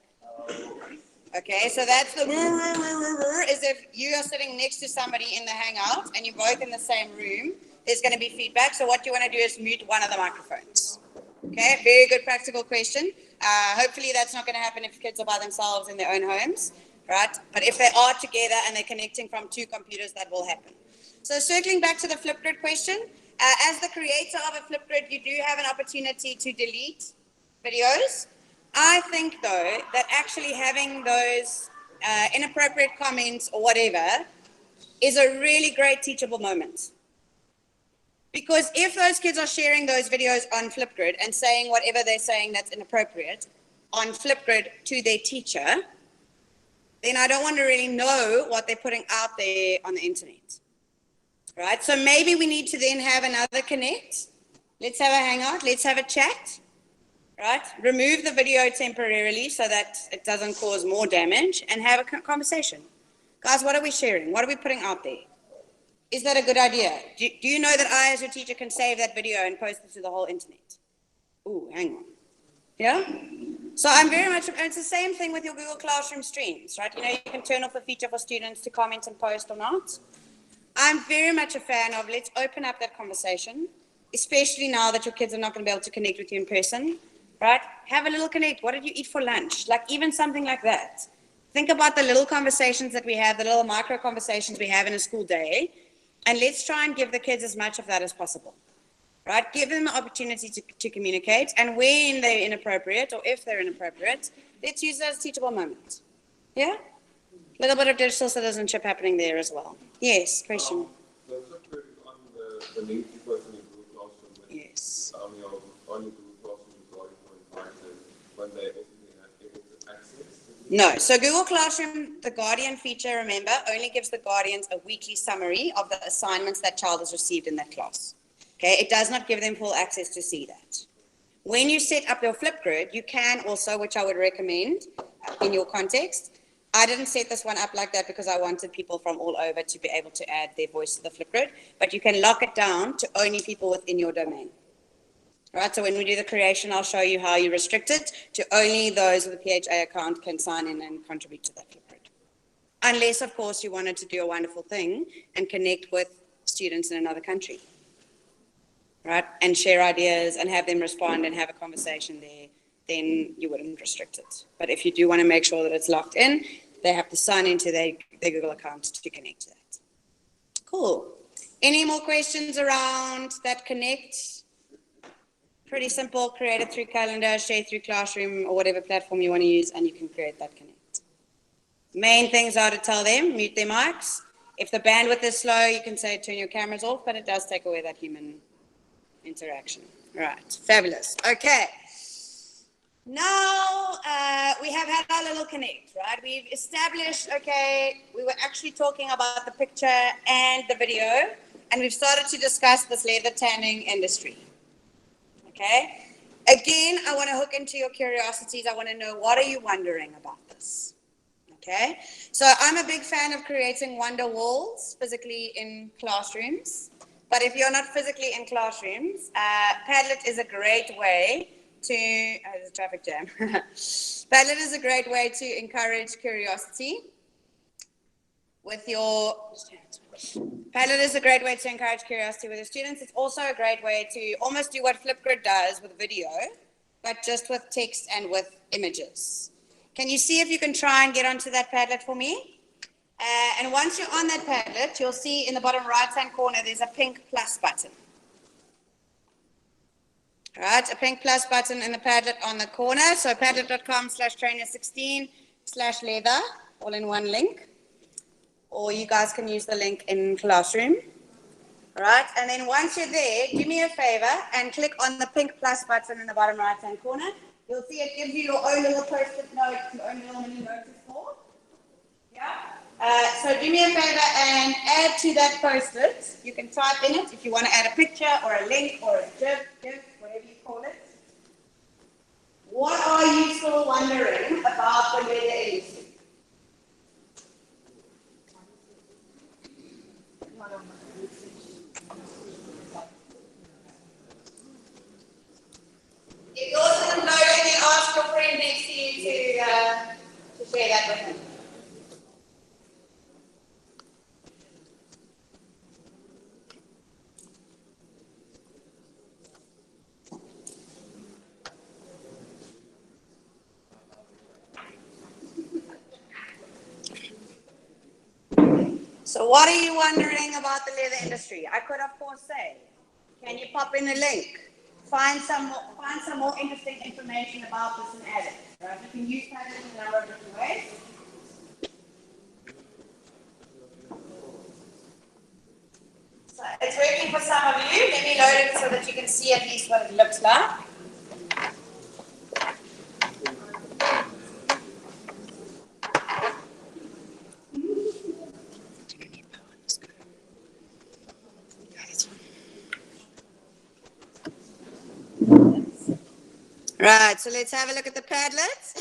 Okay, so that's the is if you are sitting next to somebody in the Hangout and you're both in the same room, there's going to be feedback. So what you want to do is mute one of the microphones. Okay, very good practical question. Hopefully that's not going to happen if kids are by themselves in their own homes, right? But if they are together and they're connecting from two computers, that will happen. So circling back to the Flipgrid question, as the creator of a Flipgrid, you do have an opportunity to delete videos. I think, though, that actually having those inappropriate comments or whatever is a really great teachable moment. Because if those kids are sharing those videos on Flipgrid and saying whatever they're saying that's inappropriate on Flipgrid to their teacher, then I don't want to really know what they're putting out there on the internet. Right? So maybe we need to then have another connect. Let's have a hangout. Let's have a chat. Right? Remove the video temporarily so that it doesn't cause more damage and have a conversation. Guys, what are we sharing? What are we putting out there? Is that a good idea? Do you know that I, as your teacher, can save that video and post it to the whole internet? Ooh, hang on. Yeah? So I'm very much, and it's the same thing with your Google Classroom streams, right? You know, you can turn off the feature for students to comment and post or not. I'm very much a fan of let's open up that conversation, especially now that your kids are not going to be able to connect with you in person, right? Have a little connect. What did you eat for lunch? Like even something like that. Think about the little conversations that we have, the little micro conversations we have in a school day, and let's try and give the kids as much of that as possible, right? Give them the opportunity to communicate, and when they're inappropriate or if they're inappropriate, let's use that as teachable moments. Yeah? A little bit of digital citizenship happening there as well. Yes, question. The Flipgrid on the link you posted in Google Classroom. Yes. On your Google Classroom regarding when they ultimately have able to access. No. So Google Classroom, the Guardian feature, remember, only gives the guardians a weekly summary of the assignments that child has received in that class. Okay? It does not give them full access to see that. When you set up your Flipgrid, you can also, which I would recommend in your context, I didn't set this one up like that because I wanted people from all over to be able to add their voice to the Flipgrid, but you can lock it down to only people within your domain. Right, so when we do the creation, I'll show you how you restrict it to only those with a PHA account can sign in and contribute to that Flipgrid. Unless, of course, you wanted to do a wonderful thing and connect with students in another country. Right, and share ideas and have them respond and have a conversation there, then you wouldn't restrict it. But if you do want to make sure that it's locked in, they have to sign into their Google account to connect to that. Cool. Any more questions around that connect? Pretty simple. Create it through Calendar, share through Classroom, or whatever platform you want to use, and you can create that connect. Main things are to tell them, mute their mics. If the bandwidth is slow, you can say turn your cameras off, but it does take away that human interaction. Right. Fabulous. Okay. Now, we have had our little connect, right? We've established, okay, we were actually talking about the picture and the video, and we've started to discuss this leather tanning industry, okay? Again, I want to hook into your curiosities. I want to know, what are you wondering about this? Okay, so I'm a big fan of creating wonder walls physically in classrooms. But if you're not physically in classrooms, Padlet is a great way to, there's a traffic jam. Padlet is a great way to encourage curiosity with your, Padlet is a great way to encourage curiosity with your students. It's also a great way to almost do what Flipgrid does with video, but just with text and with images. Can you see if you can try and get onto that Padlet for me? And once you're on that Padlet, you'll see in the bottom right-hand corner, there's a pink plus button. All right, a pink plus button in the Padlet on the corner. So padlet.com/trainer16/leather, all in one link. Or you guys can use the link in Classroom. All right, and then once you're there, do me a favor and click on the pink plus button in the bottom right-hand corner. You'll see it gives you your own little post-it note, your own little mini notice board. Yeah. So do me a favor and add to that post-it. You can type in it if you want to add a picture or a link or a GIF, whatever you call it. What are you still wondering about the leather industry? If yours isn't loading, then ask your friend next to you to share that with him. So what are you wondering about the leather industry? I could, of course, say, can you pop in a link? Find some more interesting information about this and add it. Right? You can use Padlet in a number of different ways. So it's working for some of you. Let me load it so that you can see at least what it looks like. Right, so let's have a look at the Padlet.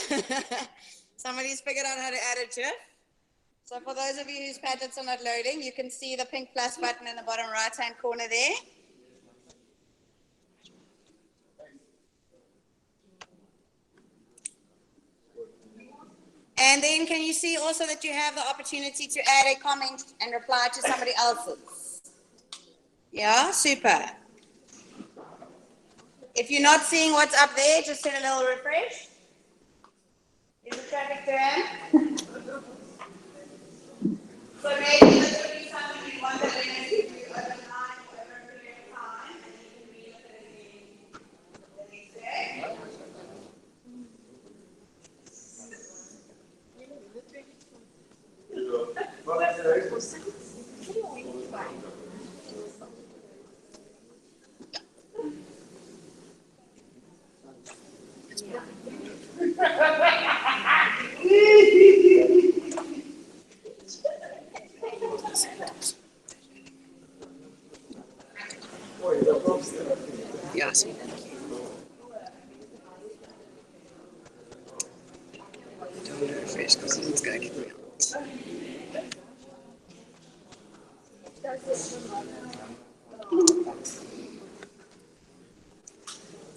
Somebody's figured out how to add a GIF. So for those of you whose Padlets are not loading, you can see the pink plus button in the bottom right-hand corner there. And then can you see also that you have the opportunity to add a comment and reply to somebody else's? Yeah, super. If you're not seeing what's up there, just hit a little refresh. Is the traffic jam? So maybe this would be something you want to do overnight or over a period of time, and you can read it again the next day. Yes. Don't refresh because it's going to kick me out.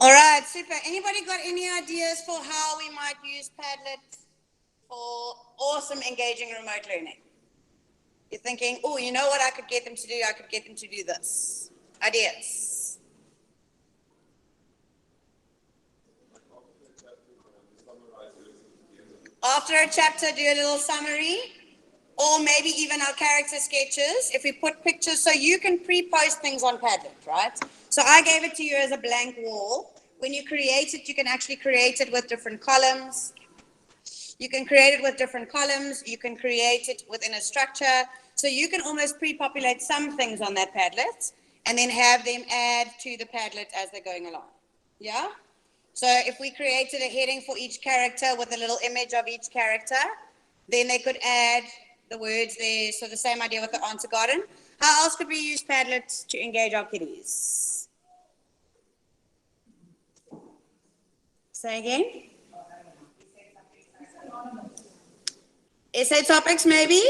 All right, super. Anybody got any ideas for how we might use Padlet for awesome, engaging remote learning? You're thinking, oh, you know what I could get them to do? I could get them to do this. Ideas. After a chapter, do a little summary, or maybe even our character sketches. If we put pictures, so you can pre-post things on Padlet, right? So I gave it to you as a blank wall. When you create it, you can actually create it with different columns. You can create it with different columns. You can create it within a structure. So you can almost pre-populate some things on that Padlet and then have them add to the Padlet as they're going along. Yeah? So if we created a heading for each character with a little image of each character, then they could add the words there. So the same idea with the answer garden. How else could we use Padlet to engage our kiddies? Say again? Essay topics maybe?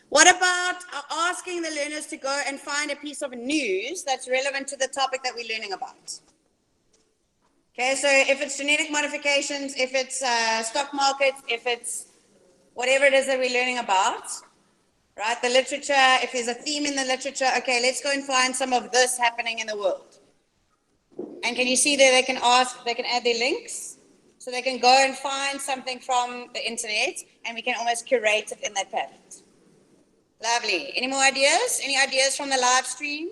What about asking the learners to go and find a piece of news that's relevant to the topic that we're learning about? Okay, so if it's genetic modifications, if it's stock markets, if it's whatever it is that we're learning about, right? The literature, if there's a theme in the literature, okay, let's go and find some of this happening in the world. And can you see there they can add their links? So they can go and find something from the internet and we can almost curate it in that Padlet. Lovely. Any more ideas? Any ideas from the live stream?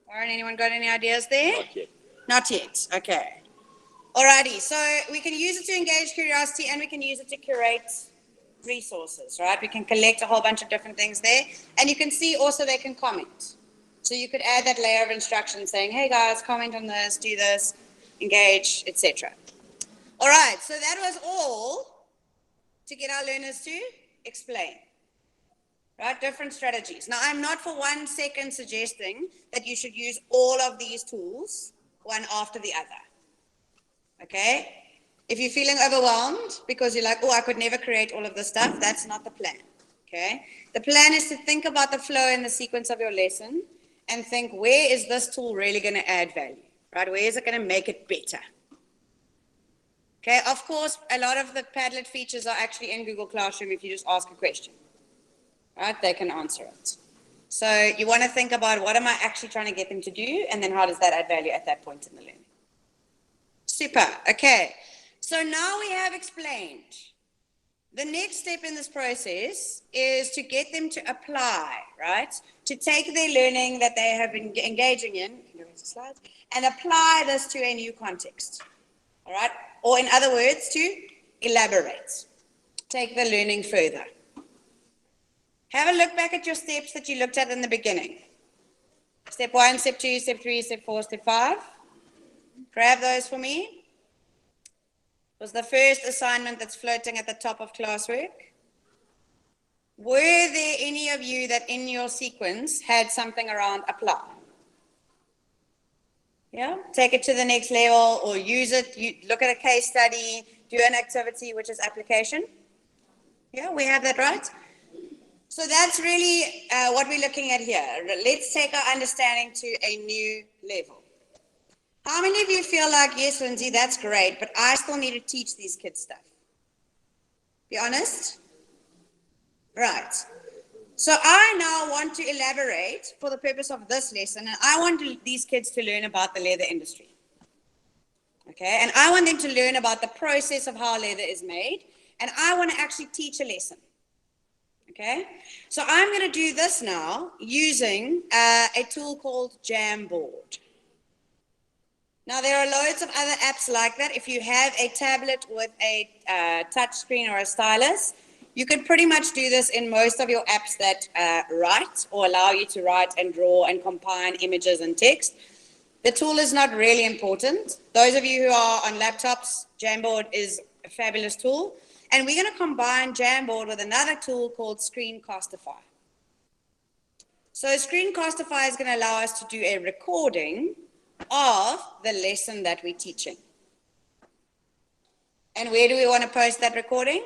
Warren, anyone got any ideas there? Not yet. Not yet. Okay. Alrighty. So we can use it to engage curiosity and we can use it to curate resources, right? We can collect a whole bunch of different things there. And you can see also they can comment. So you could add that layer of instruction saying, hey guys, comment on this, do this, engage, etc. All right. So that was all to get our learners to explain. Right? Different strategies. Now, I'm not for 1 second suggesting that you should use all of these tools one after the other. Okay? If you're feeling overwhelmed because you're like, oh, I could never create all of this stuff, that's not the plan. Okay? The plan is to think about the flow and the sequence of your lesson and think, where is this tool really going to add value? Right? Where is it going to make it better? Okay? Of course, a lot of the Padlet features are actually in Google Classroom if you just ask a question. Right? They can answer it. So you want to think about what am I actually trying to get them to do, and then how does that add value at that point in the learning. Super. Okay. So now we have explained. The next step in this process is to get them to apply, right? To take their learning that they have been engaging in, slides, and apply this to a new context. All right? Or in other words, to elaborate. Take the learning further. Have a look back at your steps that you looked at in the beginning. Step 1, step 2, step 3, step 4, step 5. Grab those for me. It was the first assignment that's floating at the top of classwork. Were there any of you that in your sequence had something around apply? Yeah, take it to the next level or use it. You look at a case study, do an activity, which is application. Yeah, we have that right. So that's really what we're looking at here. Let's take our understanding to a new level. How many of you feel like, yes, Lindsay, that's great, but I still need to teach these kids stuff? Be honest? Right. So I now want to elaborate for the purpose of this lesson, and I want these kids to learn about the leather industry. Okay, and I want them to learn about the process of how leather is made, and I want to actually teach a lesson. Okay, so I'm going to do this now using a tool called Jamboard. Now, there are loads of other apps like that. If you have a tablet with a touch screen or a stylus, you can pretty much do this in most of your apps that write or allow you to write and draw and combine images and text. The tool is not really important. Those of you who are on laptops, Jamboard is a fabulous tool. And we're going to combine Jamboard with another tool called Screencastify. So Screencastify is going to allow us to do a recording of the lesson that we're teaching. And where do we want to post that recording?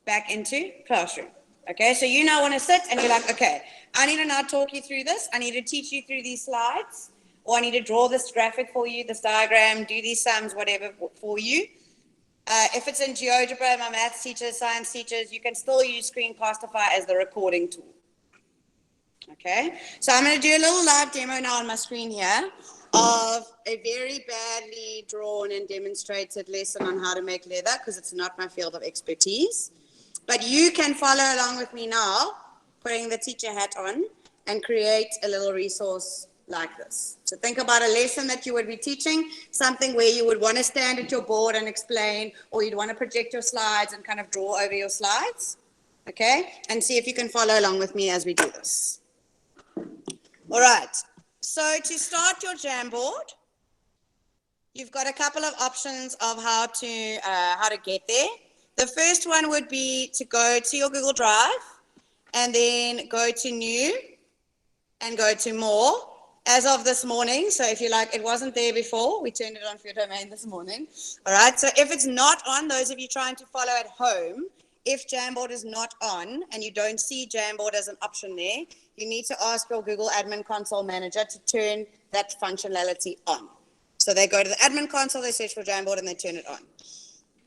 Back into Classroom. Okay, so you now want to sit and you're like, okay, I need to now talk you through this. I need to teach you through these slides, or I need to draw this graphic for you, this diagram, do these sums, whatever for you. If it's in GeoGebra, my maths teachers, science teachers, you can still use Screencastify as the recording tool. Okay, so I'm going to do a little live demo now on my screen here of a very badly drawn and demonstrated lesson on how to make leather, because it's not my field of expertise. But you can follow along with me now, putting the teacher hat on, and create a little resource like this. So think about a lesson that you would be teaching, something where you would want to stand at your board and explain, or you'd want to project your slides and kind of draw over your slides. Okay, and see if you can follow along with me as we do this. All right, so to start your Jamboard, you've got a couple of options of how to get there. The first one would be to go to your Google Drive and then go to New and go to More. as of this morning. So if you like, it wasn't there before, we turned it on for your domain this morning. All right. So if it's not on, those of you trying to follow at home, if Jamboard is not on and you don't see Jamboard as an option there, you need to ask your Google Admin Console manager to turn that functionality on. So they go to the admin console, they search for Jamboard, and they turn it on.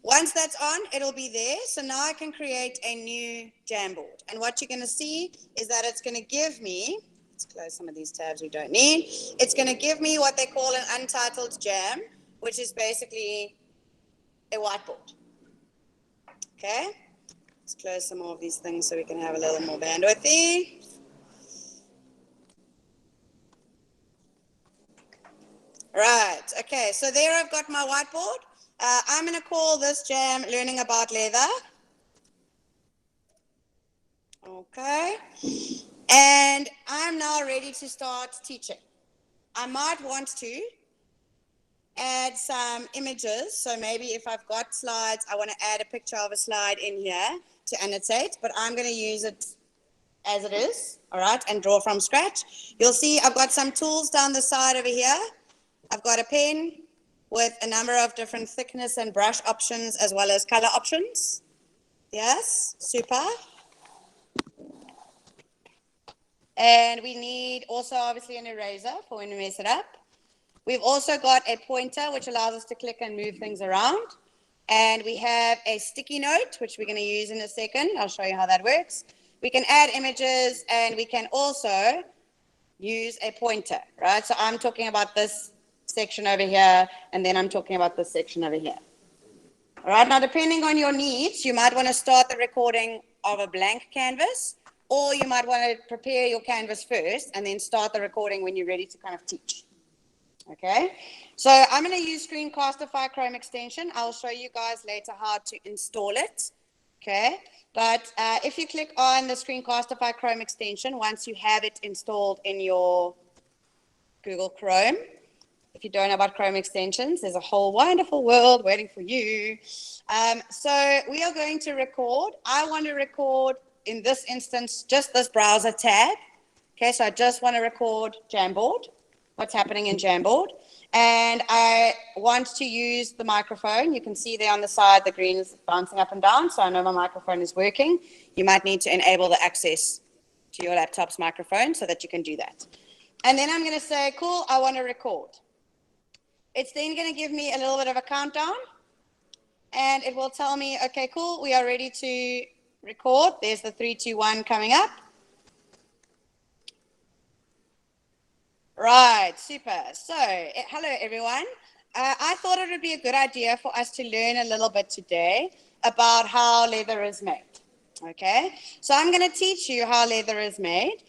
Once that's on, it'll be there. So now I can create a new Jamboard. And what you're going to see is that it's going to give me, let's close some of these tabs we don't need. It's going to give me what they call an untitled jam, which is basically a whiteboard. Okay? Let's close some more of these things so we can have a little more bandwidth there. Right, okay, so there I've got my whiteboard. I'm going to call this jam Learning About Leather. Okay, and I'm now ready to start teaching. I might want to add some images, so maybe if I've got slides, I want to add a picture of a slide in here to annotate, but I'm going to use it as it is, all right, and draw from scratch. You'll see I've got some tools down the side over here. I've got a pen with a number of different thickness and brush options as well as color options. Yes, super. And we need also obviously an eraser for when we mess it up. We've also got a pointer which allows us to click and move things around. And we have a sticky note, which we're going to use in a second. I'll show you how that works. We can add images and we can also use a pointer, right? So I'm talking about this section over here, and then I'm talking about this section over here. All right, now depending on your needs, you might want to start the recording of a blank canvas, or you might want to prepare your canvas first and then start the recording when you're ready to kind of teach. Okay, so I'm going to use Screencastify Chrome extension. I'll show you guys later how to install it. Okay, but if you click on the Screencastify Chrome extension, once you have it installed in your Google Chrome, if you don't know about Chrome extensions, there's a whole wonderful world waiting for you. So we are going to record. I want to record, in this instance, just this browser tab. Okay, so I just want to record Jamboard, what's happening in Jamboard. And I want to use the microphone. You can see there on the side, the green is bouncing up and down, so I know my microphone is working. You might need to enable the access to your laptop's microphone so that you can do that. And then I'm going to say, cool, I want to record. It's then going to give me a little bit of a countdown, and it will tell me, okay, cool, we are ready to record. There's the 3, 2, 1 coming up. Right, super. So, hello everyone. I thought it would be a good idea for us to learn a little bit today about how leather is made. Okay, so I'm going to teach you how leather is made.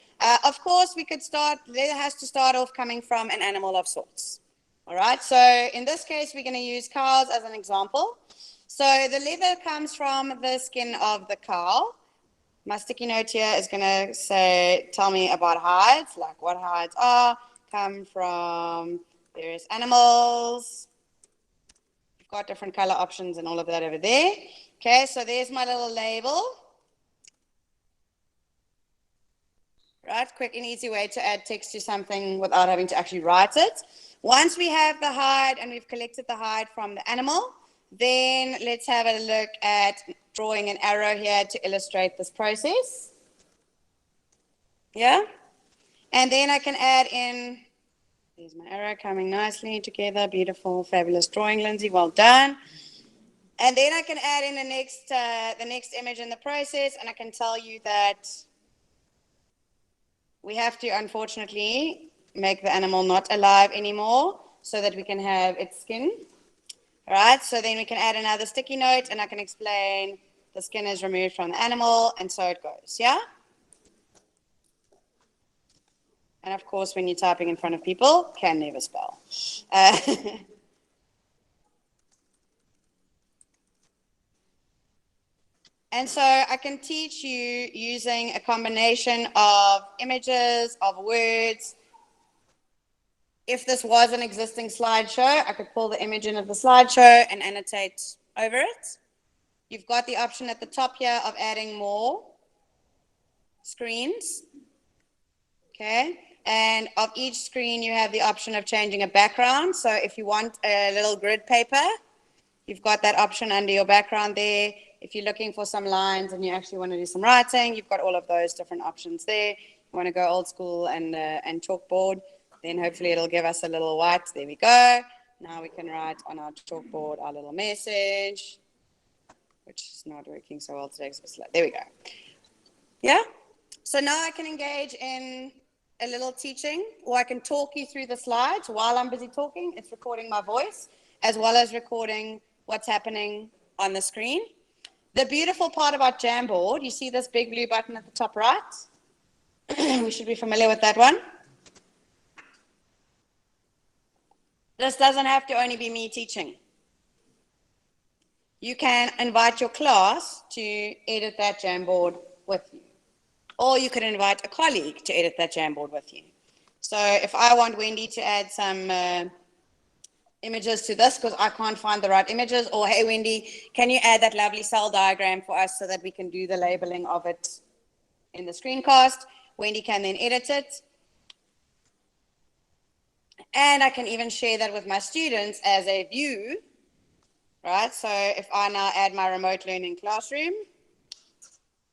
Of course, leather has to start off coming from an animal of sorts. All right, so in this case, we're going to use cows as an example. So the leather comes from the skin of the cow. My sticky note here is going to say, tell me about hides, like what hides come from various animals. We've got different color options and all of that over there. Okay, so there's my little label. Right, quick and easy way to add text to something without having to actually write it. Once we have the hide and we've collected the hide from the animal, then let's have a look at drawing an arrow here to illustrate this process. Yeah, and then I can add in, there's my arrow coming nicely together, beautiful, fabulous drawing, Lindsay, well done. And then I can add in the next image in the process, and I can tell you that we have to, unfortunately, make the animal not alive anymore so that we can have its skin. All right, so then we can add another sticky note, and I can explain the skin is removed from the animal, and so it goes, yeah? And of course, when you're typing in front of people, can never spell. And so I can teach you using a combination of images, of words. If this was an existing slideshow, I could pull the image in of the slideshow and annotate over it. You've got the option at the top here of adding more screens. Okay. And of each screen, you have the option of changing a background. So if you want a little grid paper, you've got that option under your background there. If you're looking for some lines and you actually want to do some writing, you've got all of those different options there. You want to go old school and chalkboard, then hopefully it'll give us a little white. There we go. Now we can write on our chalkboard our little message, which is not working so well today. There we go. Yeah? So now I can engage in a little teaching, or I can talk you through the slides while I'm busy talking. It's recording my voice as well as recording what's happening on the screen. The beautiful part about Jamboard, you see this big blue button at the top right? We should be familiar with that one. This doesn't have to only be me teaching. You can invite your class to edit that Jamboard with you. Or you could invite a colleague to edit that Jamboard with you. So if I want Wendy to add some images to this because I can't find the right images, or hey Wendy, can you add that lovely cell diagram for us so that we can do the labeling of it in the screencast? Wendy can then edit it. And I can even share that with my students as a view, right? So if I now add my remote learning classroom,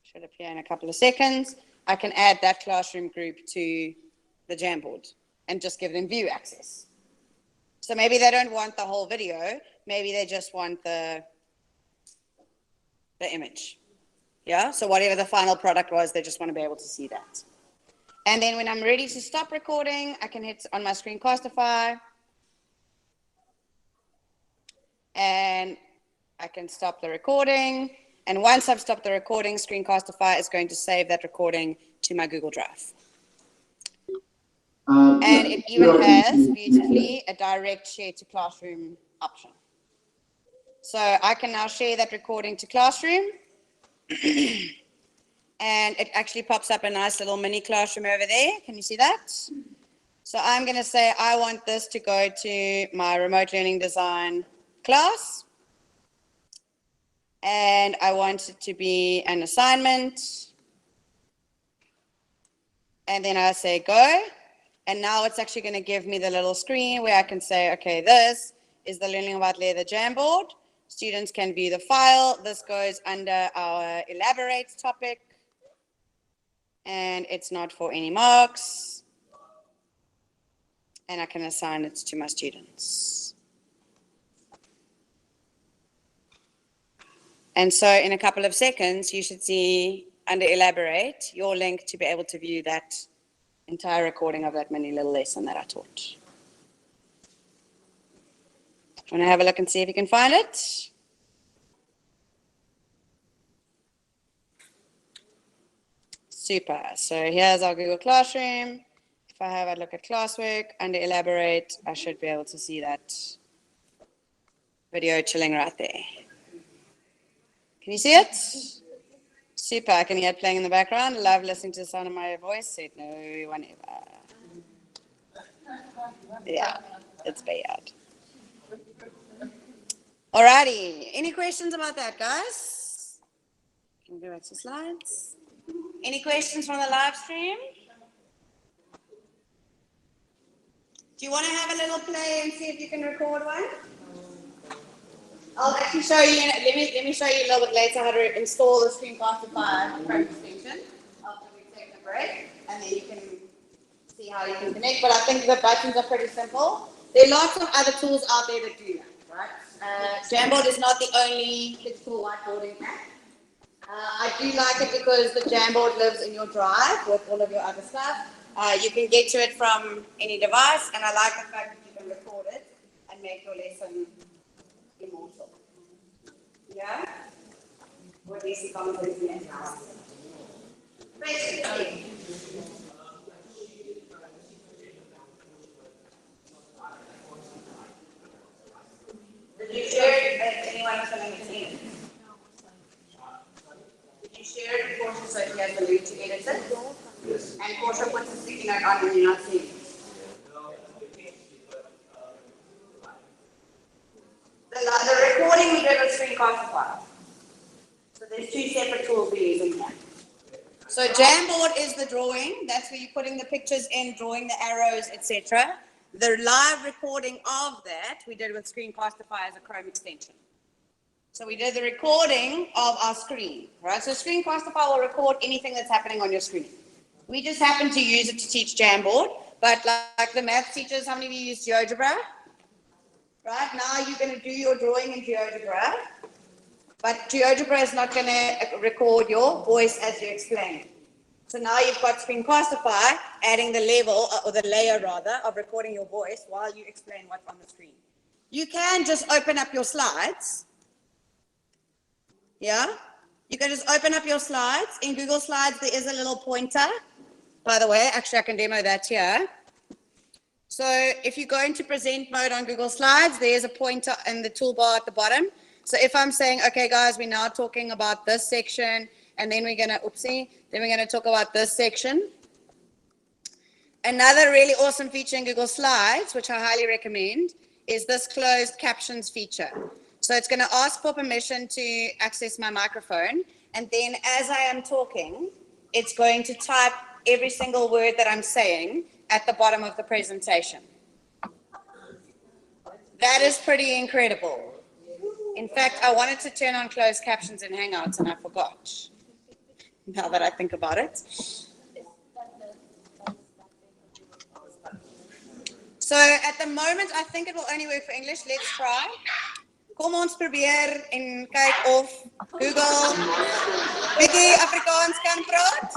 should appear in a couple of seconds, I can add that classroom group to the Jamboard and just give them view access. So maybe they don't want the whole video, maybe they just want the image. Yeah, so whatever the final product was, they just want to be able to see that. And then when I'm ready to stop recording, I can hit on my Screencastify and I can stop the recording. And once I've stopped the recording, Screencastify is going to save that recording to my Google Drive. And it even has, beautifully, a direct share to Classroom option. So I can now share that recording to Classroom. And it actually pops up a nice little mini classroom over there. Can you see that? So I'm going to say I want this to go to my remote learning design class. And I want it to be an assignment. And then I say go. And now it's actually going to give me the little screen where I can say, okay, this is the Learning About Leather Jamboard. Students can view the file. This goes under our Elaborate topic. And it's not for any marks. And I can assign it to my students. And so in a couple of seconds, you should see under Elaborate your link to be able to view that entire recording of that mini little lesson that I taught. Want to have a look and see if you can find it? Super. So here's our Google Classroom. If I have a look at classwork, under Elaborate, I should be able to see that video chilling right there. Can you see it? Super. I can hear it playing in the background. Love listening to the sound of my voice. Said no one ever. Yeah, it's bad. Alrighty. Any questions about that, guys? Can we go back to slides? Any questions from the live stream? Do you want to have a little play and see if you can record one? I'll actually show you. Let me show you a little bit later how to install the Screencastify Chrome extension after we take the break, and then you can see how you can connect. But I think the buttons are pretty simple. There are lots of other tools out there that do that, right? Jamboard is not the only digital whiteboarding app. I do like it because the Jamboard lives in your drive with all of your other stuff. You can get to it from any device, and I like the fact that you can record it and make your lesson immortal. Yeah? Or at least comments in the house. Basically. Did you share it if anyone is filling it in? Did you share it with Portia so he has the link to edit it? Yes. And Portia puts a sticky note on when you're not seeing it. The recording we did was Screencastify. So there's two separate tools we're using here. So Jamboard is the drawing. That's where you're putting the pictures in, drawing the arrows, etc. The live recording of that we did with Screencastify as a Chrome extension. So we did the recording of our screen, right? So Screencastify will record anything that's happening on your screen. We just happen to use it to teach Jamboard, but like the math teachers, how many of you use GeoGebra? Right, now you're going to do your drawing in GeoGebra, but GeoGebra is not going to record your voice as you explain. So now you've got Screencastify adding the level, or the layer rather, of recording your voice while you explain what's on the screen. You can just open up your slides. Yeah? You can just open up your slides. In Google Slides, there is a little pointer. By the way, actually, I can demo that here. So if you go into present mode on Google Slides, there's a pointer in the toolbar at the bottom. So if I'm saying, okay, guys, we're now talking about this section, and then we're going to talk about this section. Another really awesome feature in Google Slides, which I highly recommend, is this closed captions feature. So it's going to ask for permission to access my microphone. And then as I am talking, it's going to type every single word that I'm saying at the bottom of the presentation. That is pretty incredible. In fact, I wanted to turn on closed captions in Hangouts and I forgot, now that I think about it. So at the moment, I think it will only work for English. Let's try. Kom ons probeer en kyk of Google bietjie Afrikaans kan praat.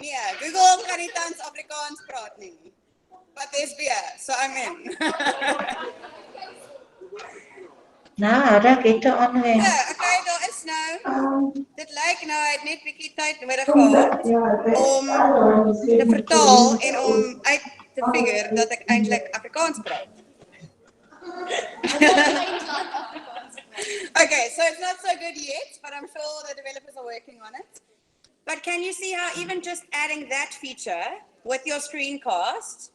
Nee, Google kan nie tans Afrikaans praat nie. But there's beer, so I'm in. Nou, raak het aan weer. Ja, okay, daar is nou. Dit lyk nou hy het net bietjie tyd nodig gehad om te vertaal en om uit te figure dat ek eintlik Afrikaans praat. Okay, so it's not so good yet, but I'm sure the developers are working on it. But can you see how even just adding that feature with your screencast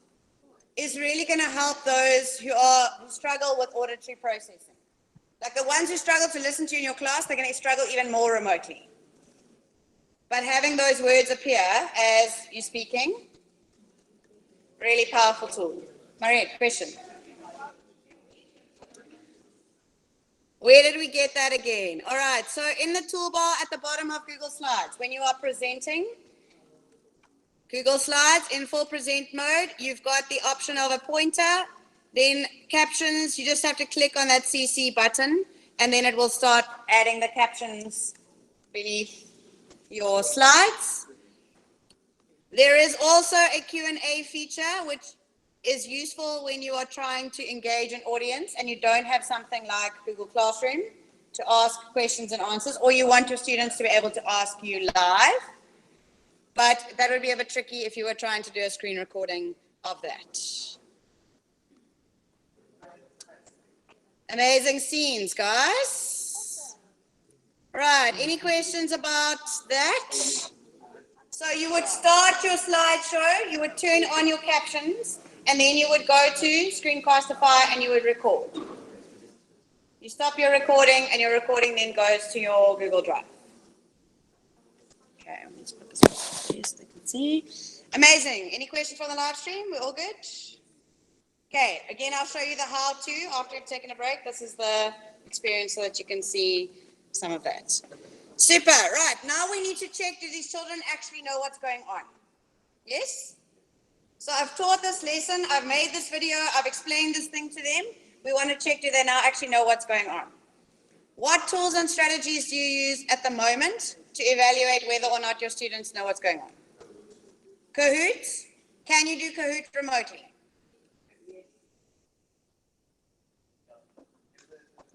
is really going to help those who struggle with auditory processing? Like the ones who struggle to listen to you in your class, they're going to struggle even more remotely. But having those words appear as you're speaking, really powerful tool. Mariette, question? Where did we get that again? All right, so in the toolbar at the bottom of Google Slides, when you are presenting, Google Slides in full present mode, you've got the option of a pointer, then captions, you just have to click on that CC button, and then it will start adding the captions beneath your slides. There is also a Q&A feature, which is useful when you are trying to engage an audience and you don't have something like Google Classroom to ask questions and answers, or you want your students to be able to ask you live. But that would be a bit tricky if you were trying to do a screen recording of that. Amazing scenes, guys. Right, any questions about that? So you would start your slideshow, you would turn on your captions, and then you would go to Screencastify and you would record. You stop your recording and your recording then goes to your Google Drive. Okay, let's put this on so they can see. Amazing. Any questions from the live stream? We're all good? Okay, again, I'll show you the how-to after you've taken a break. This is the experience so that you can see some of that. Super, right. Now we need to check, do these children actually know what's going on? Yes? So I've taught this lesson, I've made this video, I've explained this thing to them. We want to check, do they now actually know what's going on? What tools and strategies do you use at the moment to evaluate whether or not your students know what's going on? Kahoot? Can you do Kahoot remotely?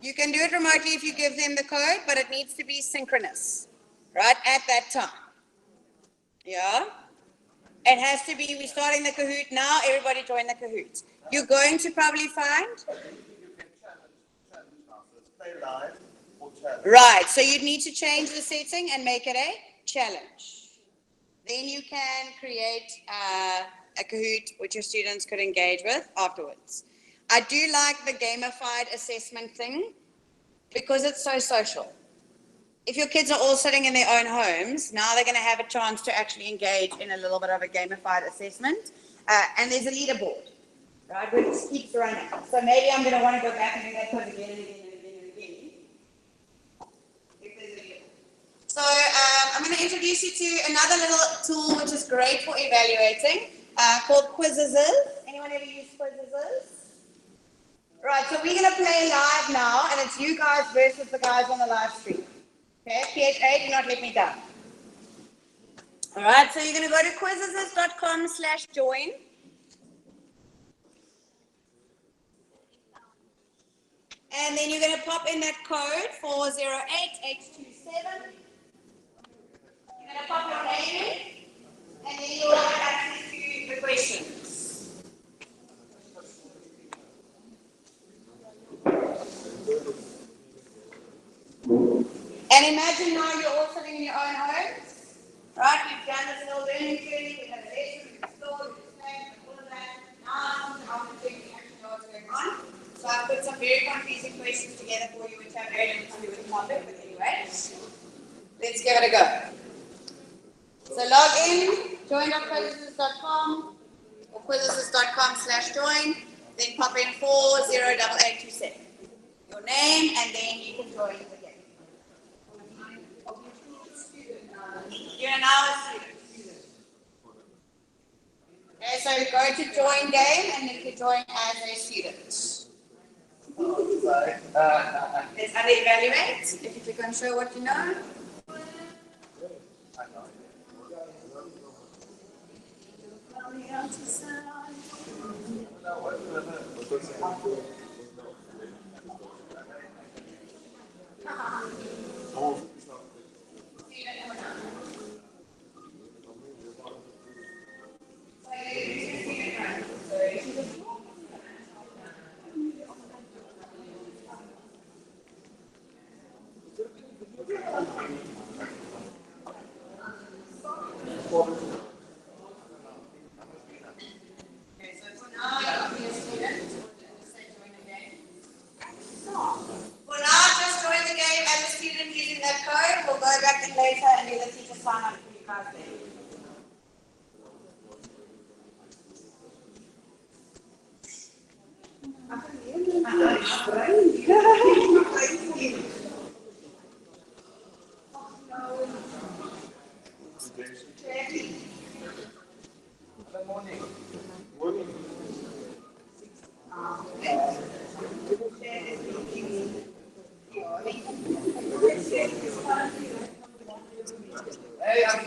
You can do it remotely if you give them the code, but it needs to be synchronous, right, at that time. Yeah? It has to be, we're starting the Kahoot now, everybody join the Kahoot. You're going to probably find? Right, so you'd need to change the setting and make it a challenge. Then you can create a Kahoot which your students could engage with afterwards. I do like the gamified assessment thing because it's so social. if your kids are all sitting in their own homes, now they're going to have a chance to actually engage in a little bit of a gamified assessment. And there's a leaderboard, right, which keeps running. So maybe I'm going to want to go back and do that quiz again and again and again and again. If there's a leaderboard. So I'm going to introduce you to another little tool which is great for evaluating, called Quizzes. Anyone ever use Quizzes? Right, so we're going to play live now, and it's you guys versus the guys on the live stream. Okay, PHA, do not let me down. All right, so you're going to go to quizzes.com/join. And then you're going to pop in that code 408827. You're going to pop your name in, and then you'll have access to the questions. And imagine now you're all sitting in your own homes, right? We've done this little learning journey, we have a lesson, we've explored, we've explained, all of that. Now I'm going to take you actually know what's going on. So I've put some very confusing questions together for you, which have very little to do with the topic, but anyway, let's give it a go. So log in, join.quizzes.com or quizzes.com/join, then pop in 408827. Your name, and then you can join the game. You're now a student. Okay, so go to join game, and you can join as a student. Let's evaluate. If you click on show what you know. Later and do the teacher sign up for you guys there. Good morning. Hey, I'm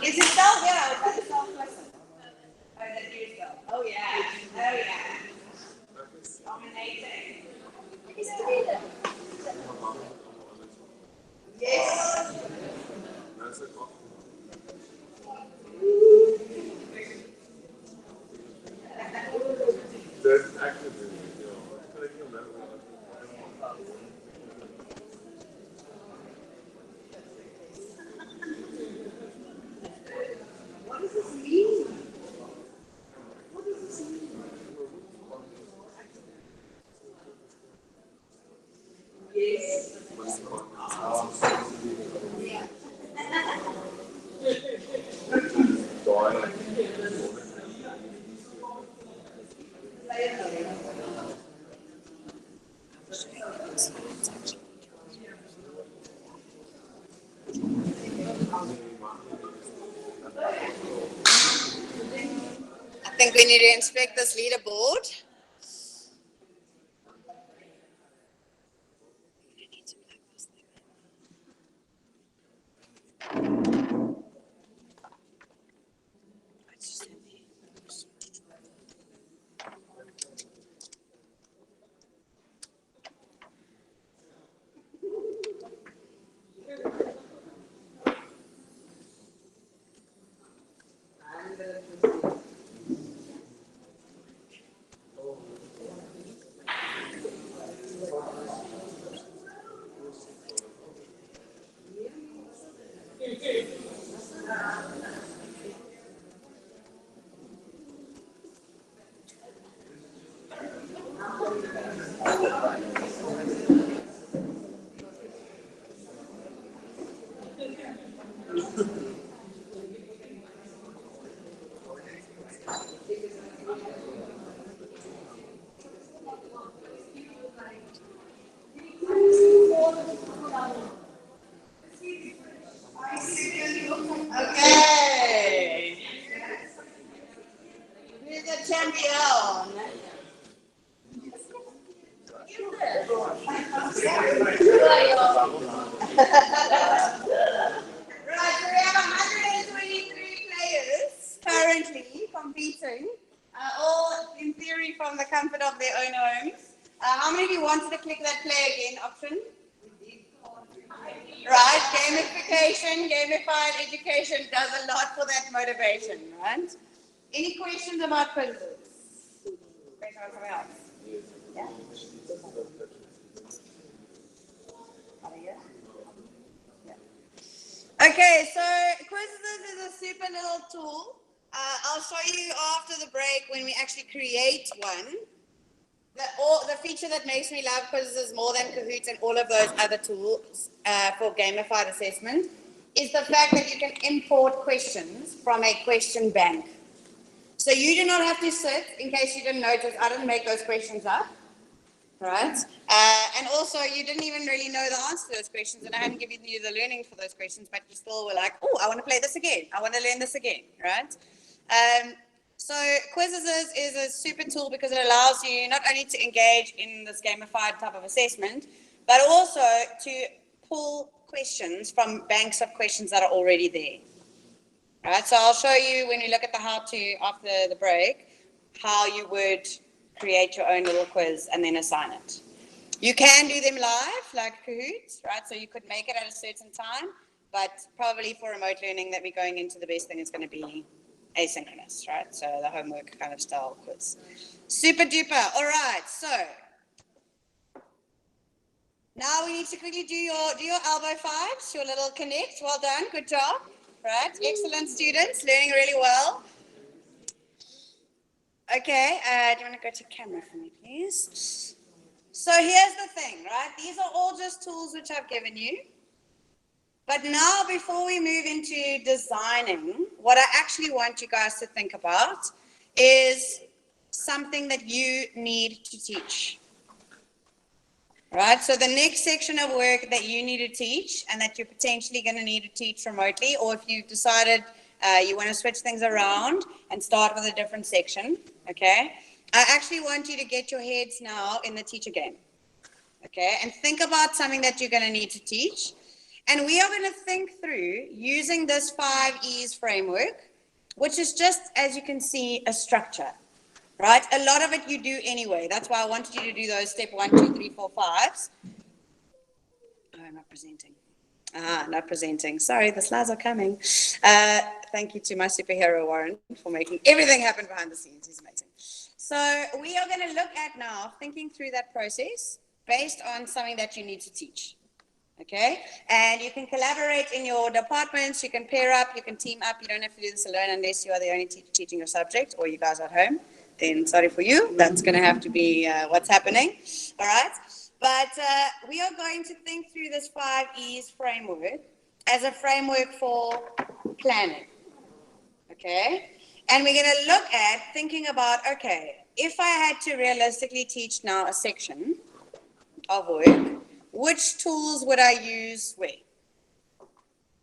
Is it still? Yeah, it's a self-lesson. Oh, that is still. Oh, yeah. Oh, yeah. Dominating. Yes. That's actually What does this mean? Yes. Yeah. I think we need to inspect this leaderboard. Okay. Who's the champion? Right, so we have 123 players currently competing, all in theory from the comfort of their own homes. How many of you wanted to click that play again option? Right, gamification, gamified education does a lot for that motivation, right? Any questions about quizzes? Question on something else? Yeah? Are you here? Yeah. Okay, so quizzes is a super little tool. I'll show you after the break when we actually create one. The feature that makes me love quizzes more than Kahoot and all of those other tools for gamified assessment is the fact that you can import questions from a question bank. So you do not have to sit, in case you didn't notice, I didn't make those questions up, right? And also you didn't even really know the answer to those questions, and I hadn't given you the learning for those questions, but you still were like, oh, I want to play this again. I want to learn this again, right? So quizzes is a super tool because it allows you not only to engage in this gamified type of assessment, but also to pull questions from banks of questions that are already there. Right, so I'll show you when we look at the how-to after the break, how you would create your own little quiz and then assign it. You can do them live, like Kahoot, right? So you could make it at a certain time, but probably for remote learning that we're going into, the best thing is going to be asynchronous, right? So the homework kind of style quiz. Super duper. All right, so now we need to quickly do your elbow fives, your little connect. Well done, good job. Right, excellent students, learning really well. Okay, do you want to go to camera for me, please? So here's the thing, right? These are all just tools which I've given you. But now, before we move into designing, what I actually want you guys to think about is something that you need to teach. Right, so the next section of work that you need to teach and that you're potentially going to need to teach remotely, or if you've decided you want to switch things around and start with a different section, okay? I actually want you to get your heads now in the teacher game, okay? And think about something that you're going to need to teach. And we are going to think through using this 5 E's framework, which is just, as you can see, a structure. Right? A lot of it you do anyway. That's why I wanted you to do those step 1, 2, 3, 4, 5s. Oh, I'm not presenting. Not presenting. Sorry, the slides are coming. Thank you to my superhero, Warren, for making everything happen behind the scenes. He's amazing. So we are going to look at now thinking through that process based on something that you need to teach. Okay? And you can collaborate in your departments. You can pair up. You can team up. You don't have to do this alone unless you are the only teacher teaching your subject or you guys at home. Then sorry for you, that's going to have to be what's happening, all right? But we are going to think through this 5 E's framework as a framework for planning, okay? And we're going to look at thinking about, okay, if I had to realistically teach now a section of work, which tools would I use where?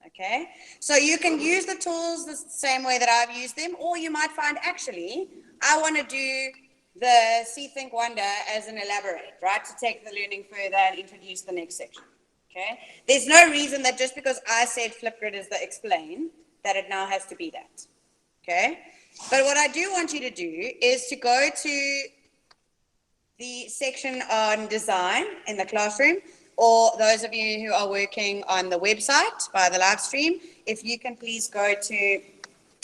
Okay, so you can use the tools the same way that I've used them, or you might find actually, I want to do the See, Think, Wonder as an elaborate, right? To take the learning further and introduce the next section, okay? There's no reason that just because I said Flipgrid is the explain, that it now has to be that, okay? But what I do want you to do is to go to the section on design in the classroom, or those of you who are working on the website by the live stream, if you can please go to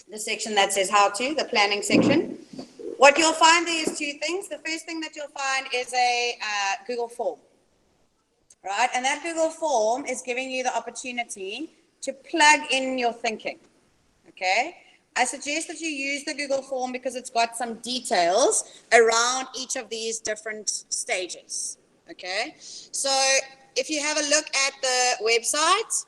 the section that says how to, the planning section. What you'll find there is 2 things. The first thing that you'll find is a Google form, right? And that Google form is giving you the opportunity to plug in your thinking, okay? I suggest that you use the Google form because it's got some details around each of these different stages, okay? So if you have a look at the website,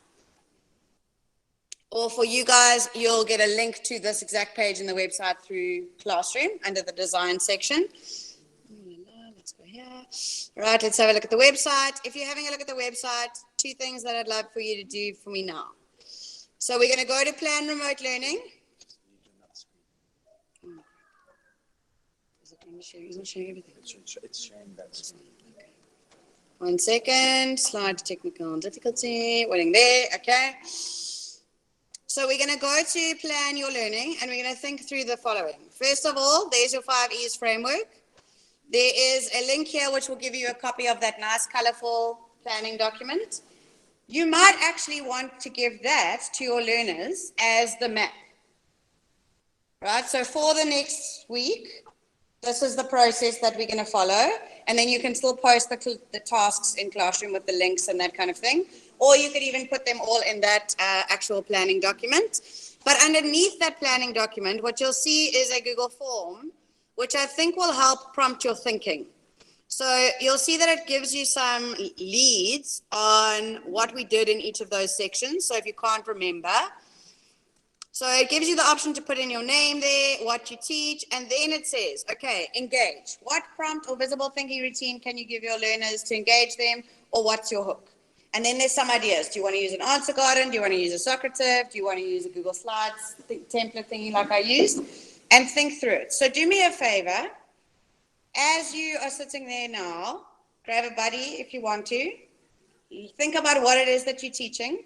Or for you guys, you'll get a link to this exact page in the website through Classroom under the design section. Let's go here. Right, let's have a look at the website. If you're having a look at the website, 2 things that I'd love for you to do for me now. So we're going to go to Plan Remote Learning. Is it going to share? Isn't it showing everything? It's showing that. Okay. 1 second. Slide technical difficulty. Waiting there. Okay. So we're going to go to Plan Your Learning, and we're going to think through the following. First of all, there's your 5 E's framework. There is a link here which will give you a copy of that nice, colorful planning document. You might actually want to give that to your learners as the map. Right? So for the next week, this is the process that we're going to follow. And then you can still post the tasks in Classroom with the links and that kind of thing. Or you could even put them all in that actual planning document. But underneath that planning document, what you'll see is a Google form, which I think will help prompt your thinking. So you'll see that it gives you some leads on what we did in each of those sections. So if you can't remember, so it gives you the option to put in your name there, what you teach, and then it says, okay, engage. What prompt or visible thinking routine can you give your learners to engage them, or what's your hook? And then there's some ideas. Do you want to use an answer garden? Do you want to use a Socrative? Do you want to use a Google Slides template thingy like I used? And think through it. So do me a favor. As you are sitting there now, grab a buddy if you want to. Think about what it is that you're teaching.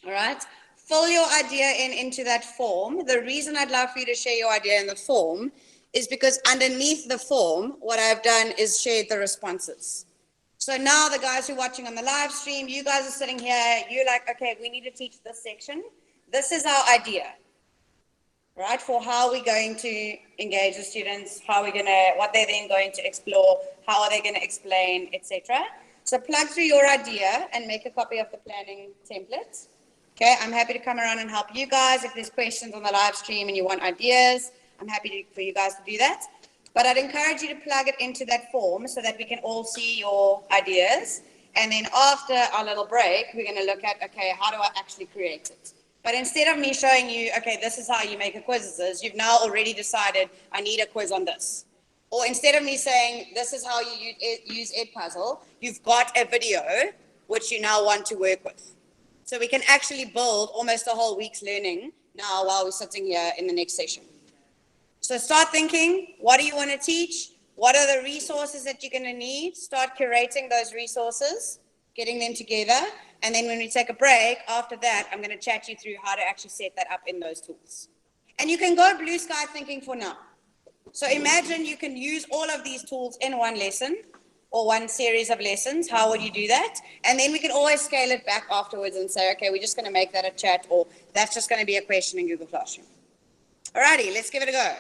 All right? Fill your idea into that form. The reason I'd love for you to share your idea in the form is because underneath the form, what I've done is shared the responses. So now the guys who are watching on the live stream, you guys are sitting here, you're like, okay, we need to teach this section. This is our idea, right? For how we're going to engage the students, what they're then going to explore, how are they going to explain, etc. So plug through your idea and make a copy of the planning template. Okay, I'm happy to come around and help you guys. If there's questions on the live stream and you want ideas, I'm happy for you guys to do that. But I'd encourage you to plug it into that form so that we can all see your ideas. And then after our little break, we're going to look at, okay, how do I actually create it? But instead of me showing you, okay, this is how you make a quiz, you've now already decided, I need a quiz on this. Or instead of me saying, this is how you use Edpuzzle, you've got a video which you now want to work with. So we can actually build almost a whole week's learning now while we're sitting here in the next session. So start thinking, what do you want to teach? What are the resources that you're going to need? Start curating those resources, getting them together. And then when we take a break, after that, I'm going to chat you through how to actually set that up in those tools. And you can go blue sky thinking for now. So imagine you can use all of these tools in one lesson or one series of lessons. How would you do that? And then we can always scale it back afterwards and say, okay, we're just going to make that a chat, or that's just going to be a question in Google Classroom. Alrighty, let's give it a go.